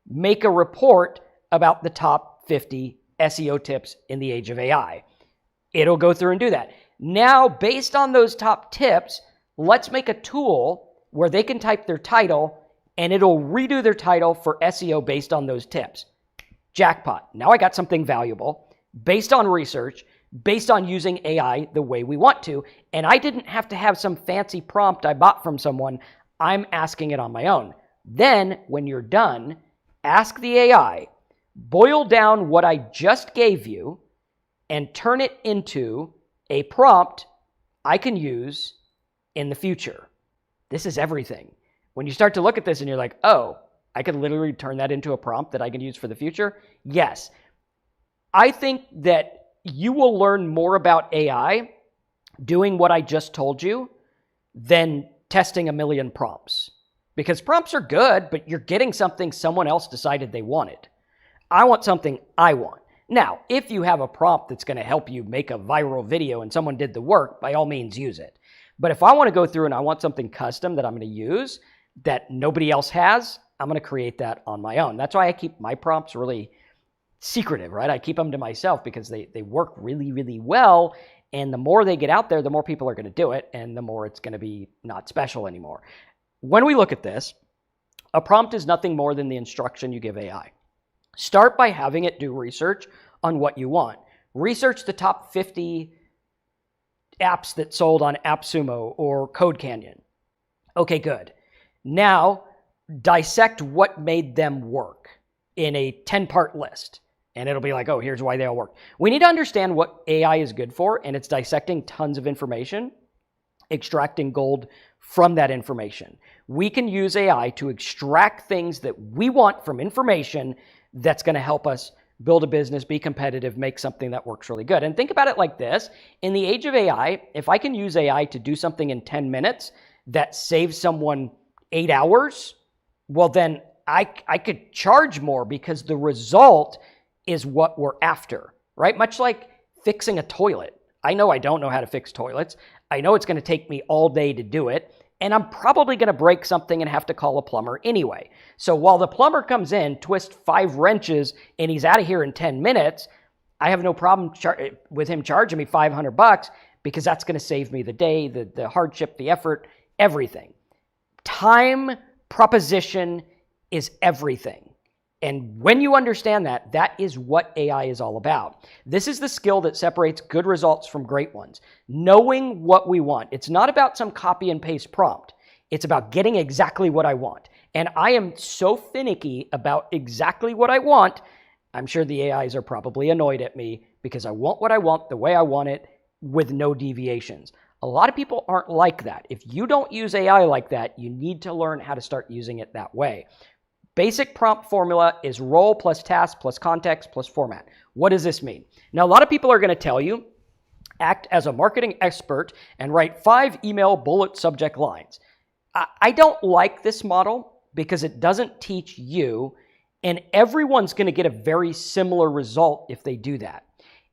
make a report about the top 50 SEO tips in the age of AI. It'll go through and do that. Now, based on those top tips, let's make a tool where they can type their title and it'll redo their title for SEO based on those tips. Jackpot. Now I got something valuable based on research, based on using AI the way we want to, and I didn't have to have some fancy prompt I bought from someone. I'm asking it on my own. Then, when you're done, ask the AI, boil down what I just gave you and turn it into a prompt I can use in the future. This is everything. When you start to look at this and you're like, oh, I could literally turn that into a prompt that I can use for the future. Yes. I think that you will learn more about AI doing what I just told you than testing a million prompts. Because prompts are good, but you're getting something someone else decided they wanted. I want something I want. Now, if you have a prompt that's going to help you make a viral video and someone did the work, by all means use it. But if I want to go through and I want something custom that I'm going to use that nobody else has, I'm going to create that on my own. That's why I keep my prompts really secretive, right? I keep them to myself because they work really, really well. And the more they get out there, the more people are going to do it, and the more it's going to be not special anymore. When we look at this, a prompt is nothing more than the instruction you give AI. Start by having it do research on what you want. Research the top 50 apps that sold on AppSumo or Code Canyon. Okay, good. Now, dissect what made them work in a 10-part list And it'll be like, oh, here's why they all work. We need to understand what AI is good for, and it's dissecting tons of information, extracting gold from that information. We can use AI to extract things that we want from information that's going to help us build a business, be competitive, make something that works really good. And think about it like this. In the age of AI, if I can use AI to do something in 10 minutes that saves someone 8 hours, well, then I could charge more because the result is what we're after, right? Much like fixing a toilet. I know I don't know how to fix toilets. I know it's going to take me all day to do it, and I'm probably going to break something and have to call a plumber anyway. So while the plumber comes in, twists 5 wrenches, and he's out of here in 10 minutes, I have no problem with him charging me $500 because that's going to save me the day, the hardship, the effort, everything. Time proposition is everything. And when you understand that, that is what AI is all about. This is the skill that separates good results from great ones. Knowing what we want. It's not about some copy and paste prompt. It's about getting exactly what I want. And I am so finicky about exactly what I want. I'm sure the AIs are probably annoyed at me because I want what I want the way I want it with no deviations. A lot of people aren't like that. If you don't use AI like that, you need to learn how to start using it that way. Basic prompt formula is role plus task plus context plus format. What does this mean? Now, a lot of people are going to tell you, act as a marketing expert and write 5 email bullet subject lines. I don't like this model because it doesn't teach you, and everyone's going to get a very similar result if they do that.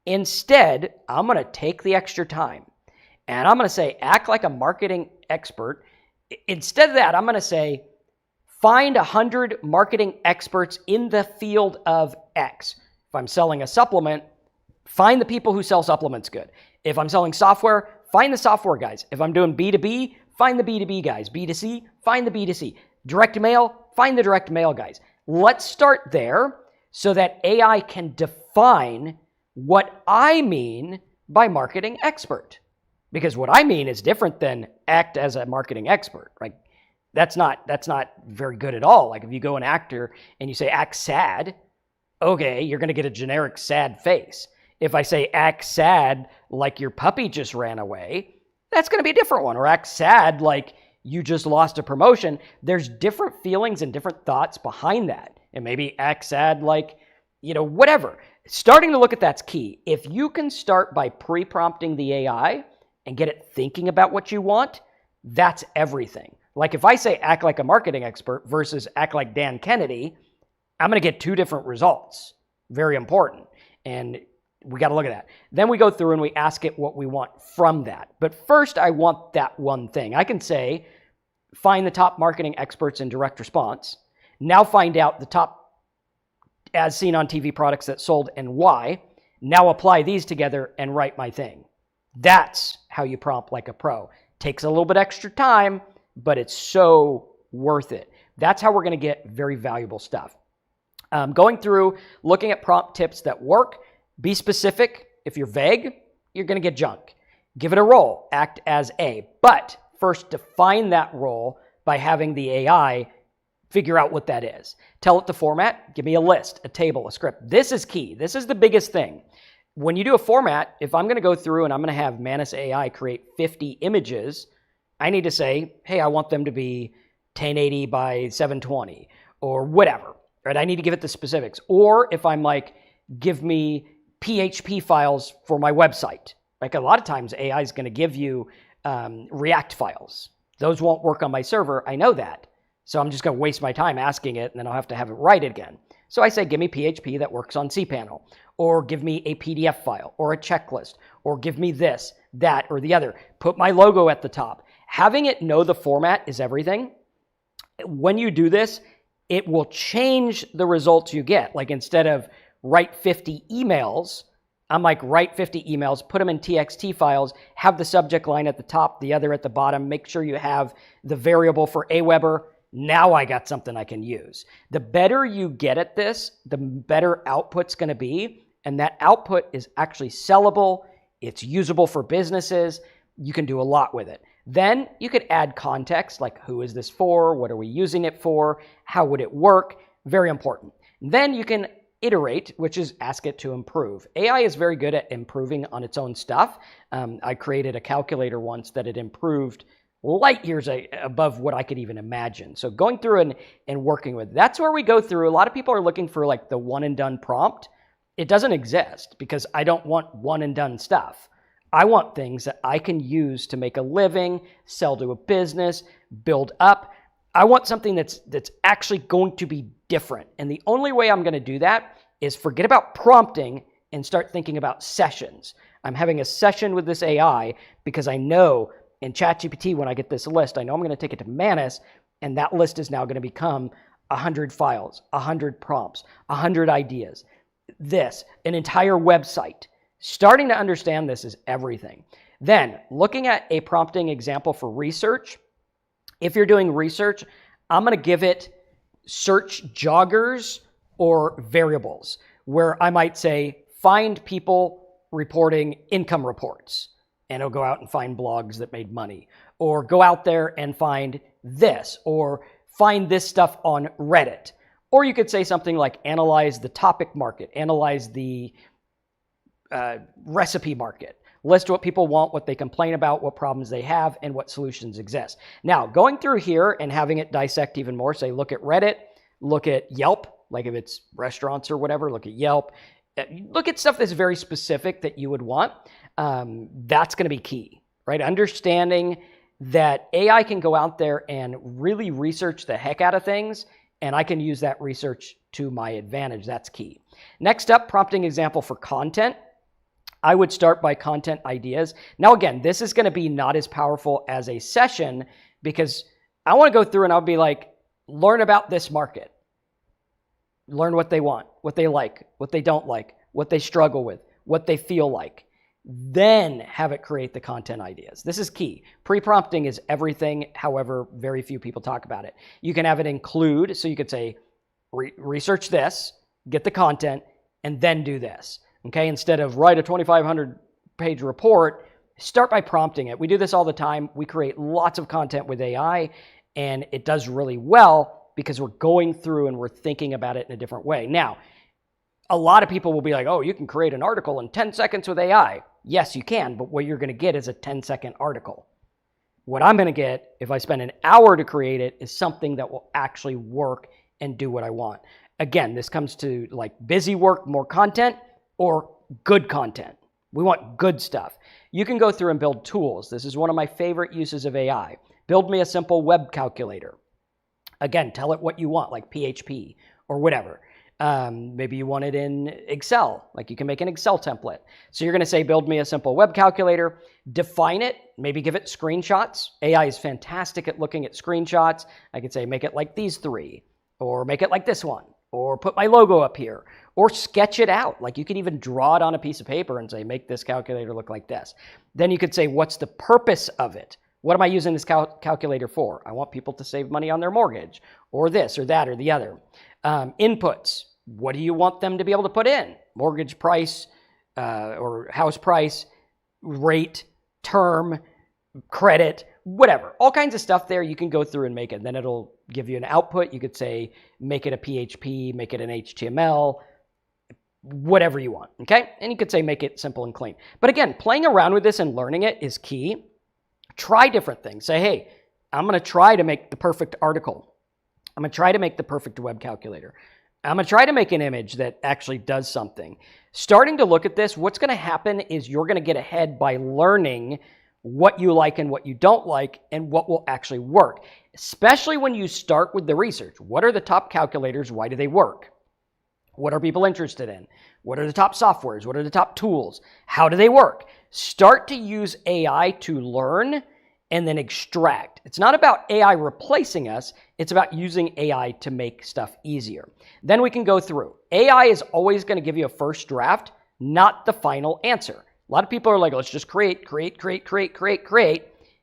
Instead, I'm going to take the extra time and I'm going to say, act like a marketing expert. Instead of that, I'm going to say, find 100 marketing experts in the field of X. If I'm selling a supplement, find the people who sell supplements good. If I'm selling software, find the software guys. If I'm doing B2B, find the B2B guys. B2C, find the B2C. Direct mail, find the direct mail guys. Let's start there so that AI can define what I mean by marketing expert. Because what I mean is different than act as a marketing expert, right? That's not very good at all. Like if you go an actor and you say act sad, okay, you're going to get a generic sad face. If I say act sad like your puppy just ran away, that's going to be a different one. Or act sad like you just lost a promotion. There's different feelings and different thoughts behind that. And maybe act sad like, whatever. Starting to look at that's key. If you can start by pre-prompting the AI and get it thinking about what you want, that's everything. Like if I say act like a marketing expert versus act like Dan Kennedy, I'm going to get 2 different results. Very important. And we got to look at that. Then we go through and we ask it what we want from that. But first, I want that one thing. I can say, find the top marketing experts in direct response. Now find out the top as seen on TV products that sold and why. Now apply these together and write my thing. That's how you prompt like a pro. Takes a little bit extra time, but it's so worth it. That's how we're going to get very valuable stuff. Going through, looking at prompt tips that work. Be specific. If you're vague, you're going to get junk. Give it a role. Act as a. But first, define that role by having the AI figure out what that is. Tell it the format. Give me a list, a table, a script. This is key. This is the biggest thing. When you do a format, if I'm going to go through and I'm going to have Manus AI create 50 images, I need to say, hey, I want them to be 1080 by 720 or whatever, right? I need to give it the specifics. Or if I'm like, give me PHP files for my website. Like a lot of times AI is going to give you React files. Those won't work on my server. I know that. So I'm just going to waste my time asking it and then I'll have to have it write it again. So I say, give me PHP that works on cPanel, or give me a PDF file or a checklist, or give me this, that, or the other. Put my logo at the top. Having it know the format is everything. When you do this, it will change the results you get. Like instead of write 50 emails, I'm like, write 50 emails, put them in TXT files, have the subject line at the top, the other at the bottom, make sure you have the variable for Aweber. Now I got something I can use. The better you get at this, the better output's going to be. And that output is actually sellable. It's usable for businesses. You can do a lot with it. Then you could add context, like who is this for? What are we using it for? How would it work? Very important. Then you can iterate, which is ask it to improve. AI is very good at improving on its own stuff. I created a calculator once that it improved light years above what I could even imagine. So going through and working with, that's where we go through. A lot of people are looking for like the one and done prompt. It doesn't exist because I don't want one and done stuff. I want things that I can use to make a living, sell to a business, build up. I want something that's actually going to be different. And the only way I'm going to do that is forget about prompting and start thinking about sessions. I'm having a session with this AI because I know in ChatGPT, when I get this list, I know I'm going to take it to Manus, and that list is now going to become 100 files, 100 prompts, 100 ideas, an entire website. Starting to understand this is everything. Then, looking at a prompting example for research, if you're doing research, I'm going to give it search joggers or variables, where I might say, find people reporting income reports. And it'll go out and find blogs that made money, or go out there and find this, or find this stuff on Reddit. Or you could say something like analyze the topic market, analyze the recipe market, list what people want, what they complain about, what problems they have, and what solutions exist. Now, going through here and having it dissect even more, say look at Reddit, look at Yelp, like if it's restaurants or whatever, look at Yelp, look at stuff that's very specific that you would want. That's going to be key, right? Understanding that AI can go out there and really research the heck out of things, and I can use that research to my advantage. That's key. Next up, prompting example for content. I would start by content ideas. Now, again, this is going to be not as powerful as a session because I want to go through and I'll be like, learn about this market. Learn what they want, what they like, what they don't like, what they struggle with, what they feel like. Then have it create the content ideas. This is key. Pre-prompting is everything. However, very few people talk about it. You can have it include, so you could say, research this, get the content, and then do this. Okay, instead of write a 2,500 page report, start by prompting it. We do this all the time. We create lots of content with AI, and it does really well because we're going through and we're thinking about it in a different way. Now, a lot of people will be like, oh, you can create an article in 10 seconds with AI. Yes, you can, but what you're going to get is a 10-second article. What I'm going to get, if I spend an hour to create it, is something that will actually work and do what I want. Again, this comes to like busy work, more content, or good content. We want good stuff. You can go through and build tools. This is one of my favorite uses of AI. Build me a simple web calculator. Again, tell it what you want, like PHP or whatever. Maybe you want it in Excel, like you can make an Excel template. So you're going to say, build me a simple web calculator, define it, maybe give it screenshots. AI is fantastic at looking at screenshots. I could say, make it like these three, or make it like this one, or put my logo up here, or sketch it out. Like you could even draw it on a piece of paper and say, make this calculator look like this. Then you could say, what's the purpose of it? What am I using this calculator for? I want people to save money on their mortgage, or this, or that, or the other. Inputs. What do you want them to be able to put in? Mortgage price, or house price, rate, term, credit, whatever. All kinds of stuff there. You can go through and make it. Then it'll give you an output. You could say, make it a PHP, make it an HTML, whatever you want, okay? And you could say, make it simple and clean. But again, playing around with this and learning it is key. Try different things. Say, hey, I'm going to try to make the perfect article. I'm going to try to make the perfect web calculator. I'm going to try to make an image that actually does something. Starting to look at this, what's going to happen is you're going to get ahead by learning what you like and what you don't like and what will actually work, especially when you start with the research. What are the top calculators? Why do they work? What are people interested in? What are the top softwares? What are the top tools? How do they work? Start to use AI to learn and then extract. It's not about AI replacing us. It's about using AI to make stuff easier. Then we can go through. AI is always going to give you a first draft, not the final answer. A lot of people are like, let's just create.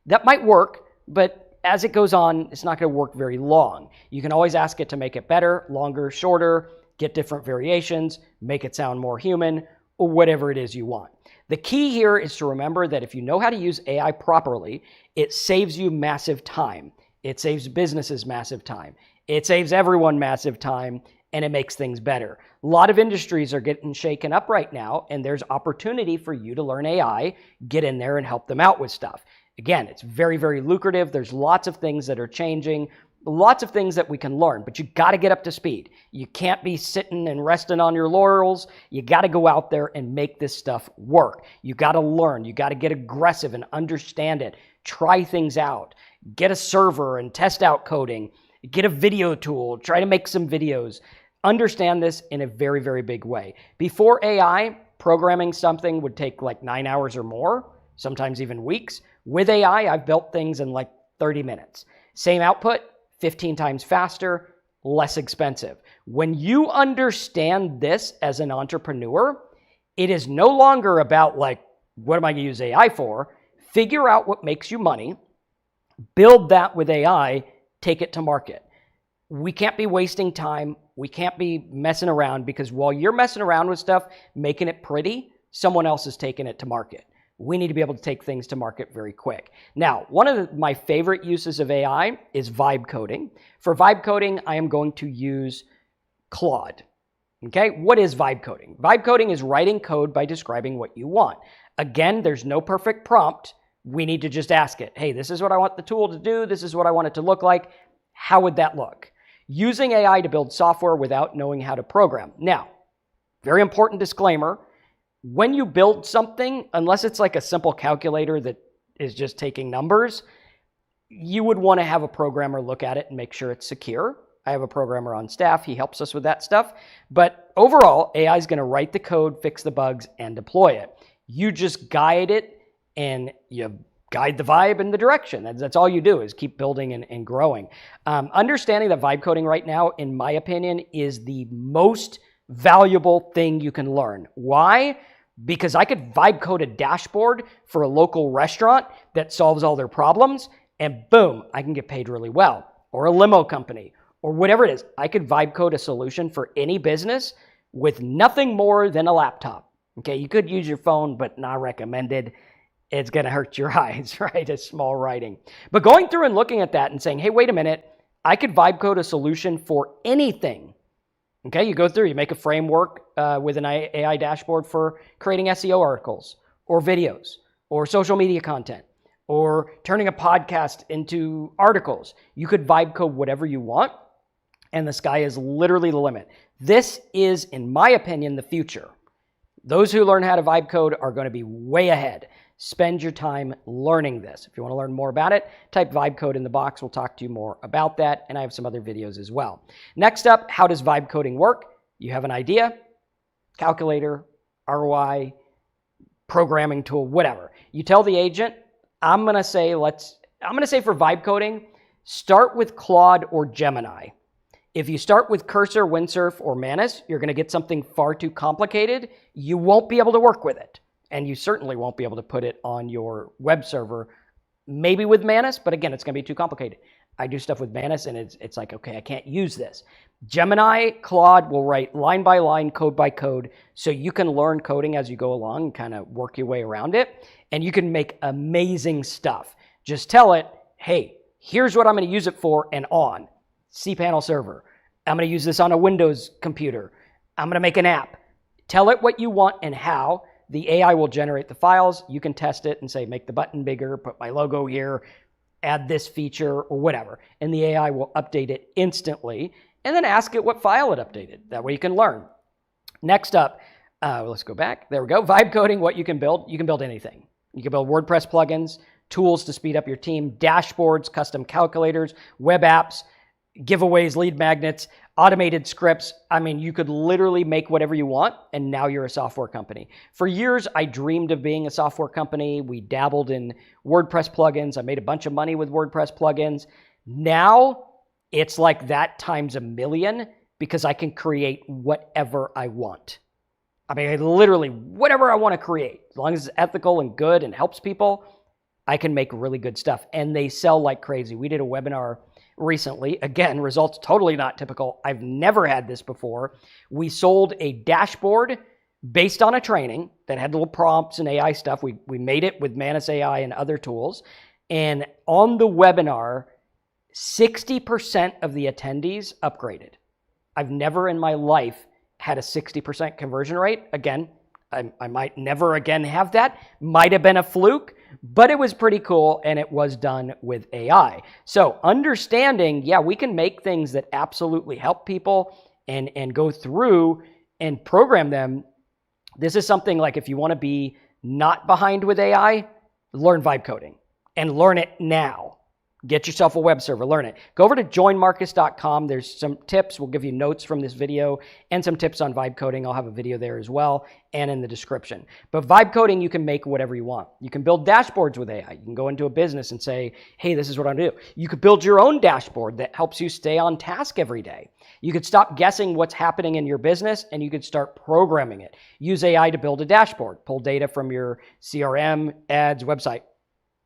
That might work, but as it goes on, it's not going to work very long. You can always ask it to make it better, longer, shorter, get different variations, make it sound more human, or whatever it is you want. The key here is to remember that if you know how to use AI properly, it saves you massive time. It saves businesses massive time. It saves everyone massive time, and it makes things better. A lot of industries are getting shaken up right now, and there's opportunity for you to learn AI, get in there and help them out with stuff. Again, it's very, very lucrative. There's lots of things that are changing, lots of things that we can learn, but you got to get up to speed. You can't be sitting and resting on your laurels. You got to go out there and make this stuff work. You got to learn. You got to get aggressive and understand it. Try things out. Get a server and test out coding. Get a video tool. Try to make some videos. Understand this in a very, very big way. Before AI, programming something would take like 9 hours or more, sometimes even weeks. With AI, I've built things in like 30 minutes. Same output, 15 times faster, less expensive. When you understand this as an entrepreneur, it is no longer about like, what am I going to use AI for? Figure out what makes you money, build that with AI, take it to market. We can't be wasting time. We can't be messing around, because while you're messing around with stuff, making it pretty, someone else is taking it to market. We need to be able to take things to market very quick. Now, one of my favorite uses of AI is vibe coding. For vibe coding, I am going to use Claude. Okay, what is vibe coding? Vibe coding is writing code by describing what you want. Again, there's no perfect prompt. We need to just ask it, hey, this is what I want the tool to do. This is what I want it to look like. How would that look? Using AI to build software without knowing how to program. Now, very important disclaimer. When you build something, unless it's like a simple calculator that is just taking numbers, you would want to have a programmer look at it and make sure it's secure. I have a programmer on staff. He helps us with that stuff. But overall, AI is going to write the code, fix the bugs, and deploy it. You just guide it, and you guide the vibe in the direction. That's all you do, is keep building and growing. Understanding that vibe coding right now, in my opinion, is the most valuable thing you can learn. Why? Because I could vibe code a dashboard for a local restaurant that solves all their problems, and boom, I can get paid really well. Or a limo company, or whatever it is. I could vibe code a solution for any business with nothing more than a laptop. Okay, you could use your phone, but not recommended. It's going to hurt your eyes, right? It's small writing. But going through and looking at that and saying, hey, wait a minute, I could vibe code a solution for anything. Okay, you go through, you make a framework with an AI dashboard for creating SEO articles or videos or social media content or turning a podcast into articles. You could vibe code whatever you want, and the sky is literally the limit. This is, in my opinion, the future. Those who learn how to vibe code are going to be way ahead. Spend your time learning this. If you want to learn more about it, type vibe code in the box. We'll talk to you more about that, and I have some other videos as well. Next up, how does vibe coding work? You have an idea, calculator, ROI, programming tool, whatever. You tell the agent, I'm going to say for vibe coding, start with Claude or Gemini. If you start with Cursor, Windsurf, or Manus, you're going to get something far too complicated. You won't be able to work with it. And you certainly won't be able to put it on your web server, maybe with Manus, but again, it's going to be too complicated. I do stuff with Manus, and it's like, okay, I can't use this. Gemini, Claude will write line by line, code by code, so you can learn coding as you go along and kind of work your way around it, and you can make amazing stuff. Just tell it, hey, here's what I'm going to use it for, and on. cPanel server. I'm going to use this on a Windows computer. I'm going to make an app. Tell it what you want and how. The AI will generate the files. You can test it and say, make the button bigger, put my logo here, add this feature, or whatever. And the AI will update it instantly, and then ask it what file it updated. That way you can learn. Next up, let's go back. There we go. Vibe coding, what you can build. You can build anything. You can build WordPress plugins, tools to speed up your team, dashboards, custom calculators, web apps, giveaways, lead magnets, automated scripts. I mean, you could literally make whatever you want, and now you're a software company. For years, I dreamed of being a software company. We dabbled in WordPress plugins. I made a bunch of money with WordPress plugins. Now, it's like that times a million, because I can create whatever I want. I mean, literally, whatever I want to create. As long as it's ethical and good and helps people, I can make really good stuff. And they sell like crazy. We did a webinar recently. Again, results totally not typical. I've never had this before. We sold a dashboard based on a training that had little prompts and AI stuff. We made it with Manus AI and other tools. And on the webinar, 60% of the attendees upgraded. I've never in my life had a 60% conversion rate. Again, I might never again have that. Might have been a fluke, but it was pretty cool, and it was done with AI. So understanding, yeah, we can make things that absolutely help people and go through and program them. This is something like, if you want to be not behind with AI, learn vibe coding and learn it now. Get yourself a web server, learn it. Go over to joinmarcus.com. There's some tips. We'll give you notes from this video and some tips on vibe coding. I'll have a video there as well and in the description. But vibe coding, you can make whatever you want. You can build dashboards with AI. You can go into a business and say, hey, this is what I'm going to do. You could build your own dashboard that helps you stay on task every day. You could stop guessing what's happening in your business, and you could start programming it. Use AI to build a dashboard. Pull data from your CRM, ads, website.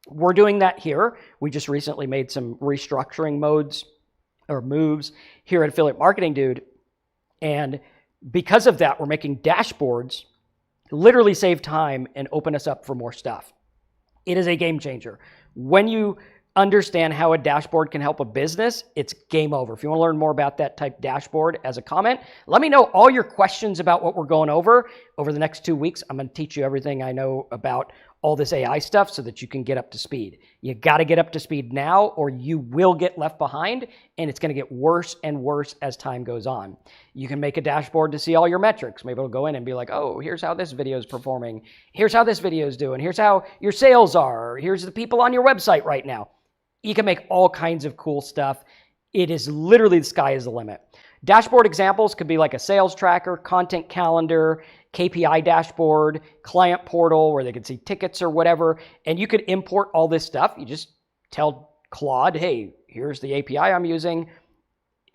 We're doing that here. We just recently made some restructuring moves here at Affiliate Marketing Dude. And because of that, we're making dashboards literally save time and open us up for more stuff. It is a game changer. When you understand how a dashboard can help a business, it's game over. If you want to learn more about that, type dashboard as a comment. Let me know all your questions about what we're going over the next 2 weeks. I'm going to teach you everything I know about all this AI stuff so that you can get up to speed. You got to get up to speed now, or you will get left behind, and it's going to get worse and worse as time goes on. You can make a dashboard to see all your metrics. Maybe it'll go in and be like, oh, here's how this video is performing. Here's how this video is doing. Here's how your sales are. Here's the people on your website right now. You can make all kinds of cool stuff. It is literally, the sky is the limit. Dashboard examples could be like a sales tracker, content calendar, KPI dashboard, client portal where they can see tickets or whatever. And you could import all this stuff. You just tell Claude, hey, here's the API I'm using,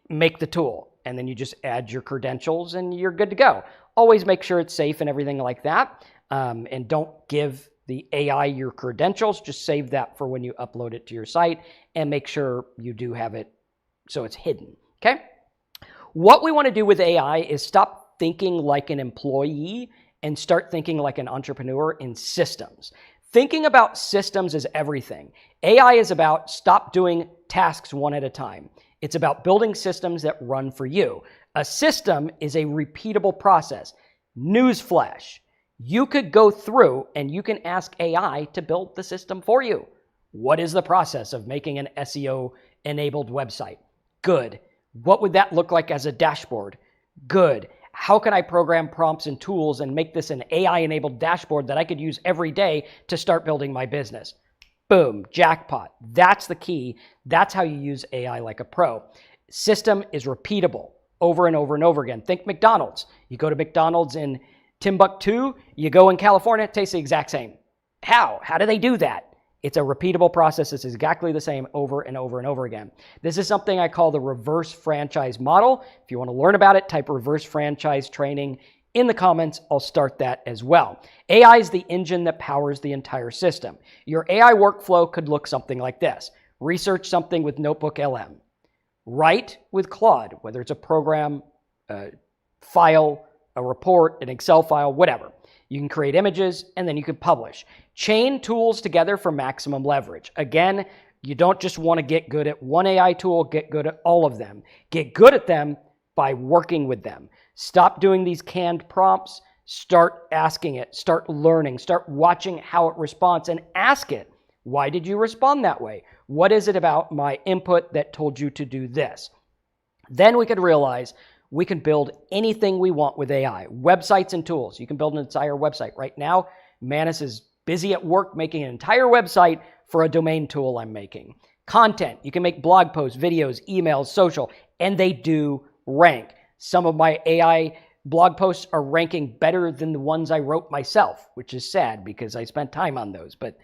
make the tool. And then you just add your credentials and you're good to go. Always make sure it's safe and everything like that. And don't give the AI your credentials. Just save that for when you upload it to your site and make sure you do have it so it's hidden. Okay? What we want to do with AI is stop thinking like an employee and start thinking like an entrepreneur in systems. Thinking about systems is everything. AI is about stop doing tasks one at a time. It's about building systems that run for you. A system is a repeatable process. Newsflash. You could go through and you can ask AI to build the system for you. What is the process of making an SEO-enabled website? Good. What would that look like as a dashboard? Good. How can I program prompts and tools and make this an AI-enabled dashboard that I could use every day to start building my business? Boom, jackpot. That's the key. That's how you use AI like a pro. System is repeatable over and over and over again. Think McDonald's. You go to McDonald's in Timbuktu, you go in California, it tastes the exact same. How? How do they do that? It's a repeatable process. It's exactly the same over and over and over again. This is something I call the reverse franchise model. If you want to learn about it, type reverse franchise training in the comments. I'll start that as well. AI is the engine that powers the entire system. Your AI workflow could look something like this. Research something with Notebook LM. Write with Claude, whether it's a program, a file, a report, an Excel file, whatever. You can create images, and then you can publish. Chain tools together for maximum leverage. Again, you don't just want to get good at one AI tool, get good at all of them. Get good at them by working with them. Stop doing these canned prompts. Start asking it. Start learning. Start watching how it responds and ask it, why did you respond that way? What is it about my input that told you to do this? Then we could realize we can build anything we want with AI. Websites and tools. You can build an entire website. Right now, Manus is busy at work making an entire website for a domain tool I'm making. Content. You can make blog posts, videos, emails, social, and they do rank. Some of my AI blog posts are ranking better than the ones I wrote myself, which is sad because I spent time on those, but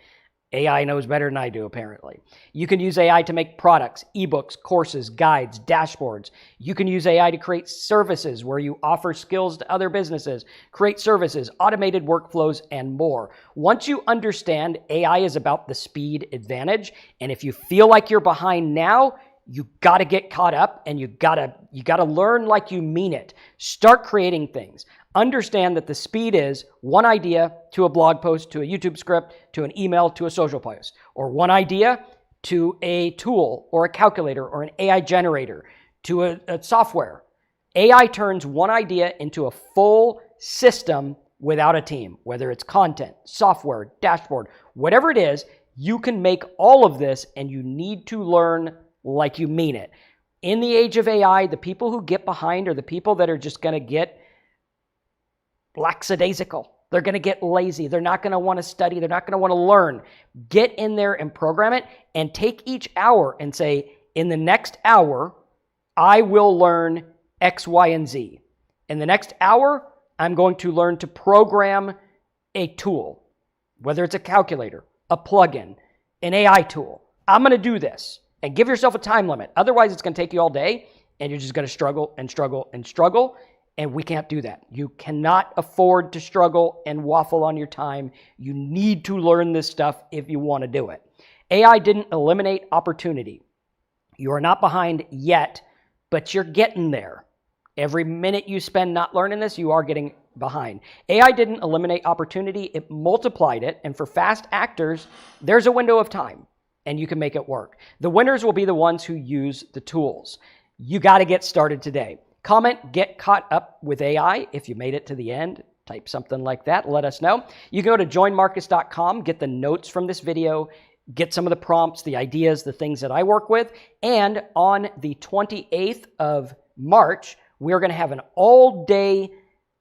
AI knows better than I do, apparently. You can use AI to make products, ebooks, courses, guides, dashboards. You can use AI to create services where you offer skills to other businesses, create services, automated workflows, and more. Once you understand AI is about the speed advantage, and if you feel like you're behind now, you got to get caught up and you got to learn like you mean it. Start creating things. Understand that the speed is one idea to a blog post, to a YouTube script, to an email, to a social post, or one idea to a tool or a calculator or an AI generator, to a software. AI turns one idea into a full system without a team, whether it's content, software, dashboard, whatever it is. You can make all of this, and you need to learn like you mean it. In the age of AI, the people who get behind are the people that are just going to get lackadaisical. They're going to get lazy. They're not going to want to study. They're not going to want to learn. Get in there and program it, and take each hour and say, in the next hour, I will learn X, Y, and Z. In the next hour, I'm going to learn to program a tool, whether it's a calculator, a plugin, an AI tool. I'm going to do this, and give yourself a time limit. Otherwise, it's going to take you all day, and you're just going to struggle and struggle and struggle, and we can't do that. You cannot afford to struggle and waffle on your time. You need to learn this stuff if you want to do it. AI didn't eliminate opportunity. You are not behind yet, but you're getting there. Every minute you spend not learning this, you are getting behind. AI didn't eliminate opportunity, it multiplied it, and for fast actors, there's a window of time, and you can make it work. The winners will be the ones who use the tools. You got to get started today. Comment, get caught up with AI if you made it to the end. Type something like that, let us know. You can go to joinmarcus.com, get the notes from this video, get some of the prompts, the ideas, the things that I work with, and on the 28th of March, we're going to have an all-day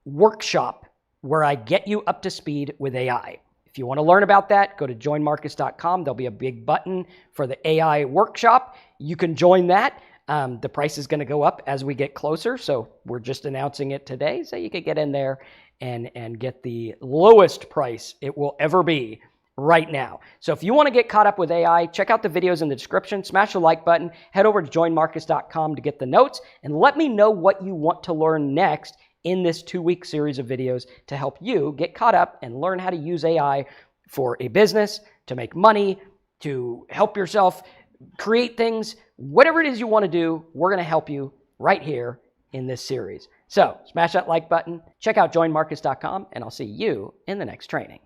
workshop where I get you up to speed with AI. If you want to learn about that, go to joinmarcus.com. There'll be a big button for the AI workshop. You can join that. The price is going to go up as we get closer, so we're just announcing it today, so you could get in there and get the lowest price it will ever be right now. So if you want to get caught up with AI, check out the videos in the description, smash the like button, head over to joinmarcus.com to get the notes, and let me know what you want to learn next in this 2-week series of videos to help you get caught up and learn how to use AI for a business, to make money, to help yourself create things. Whatever it is you want to do, we're going to help you right here in this series. So smash that like button, check out joinmarcus.com, and I'll see you in the next training.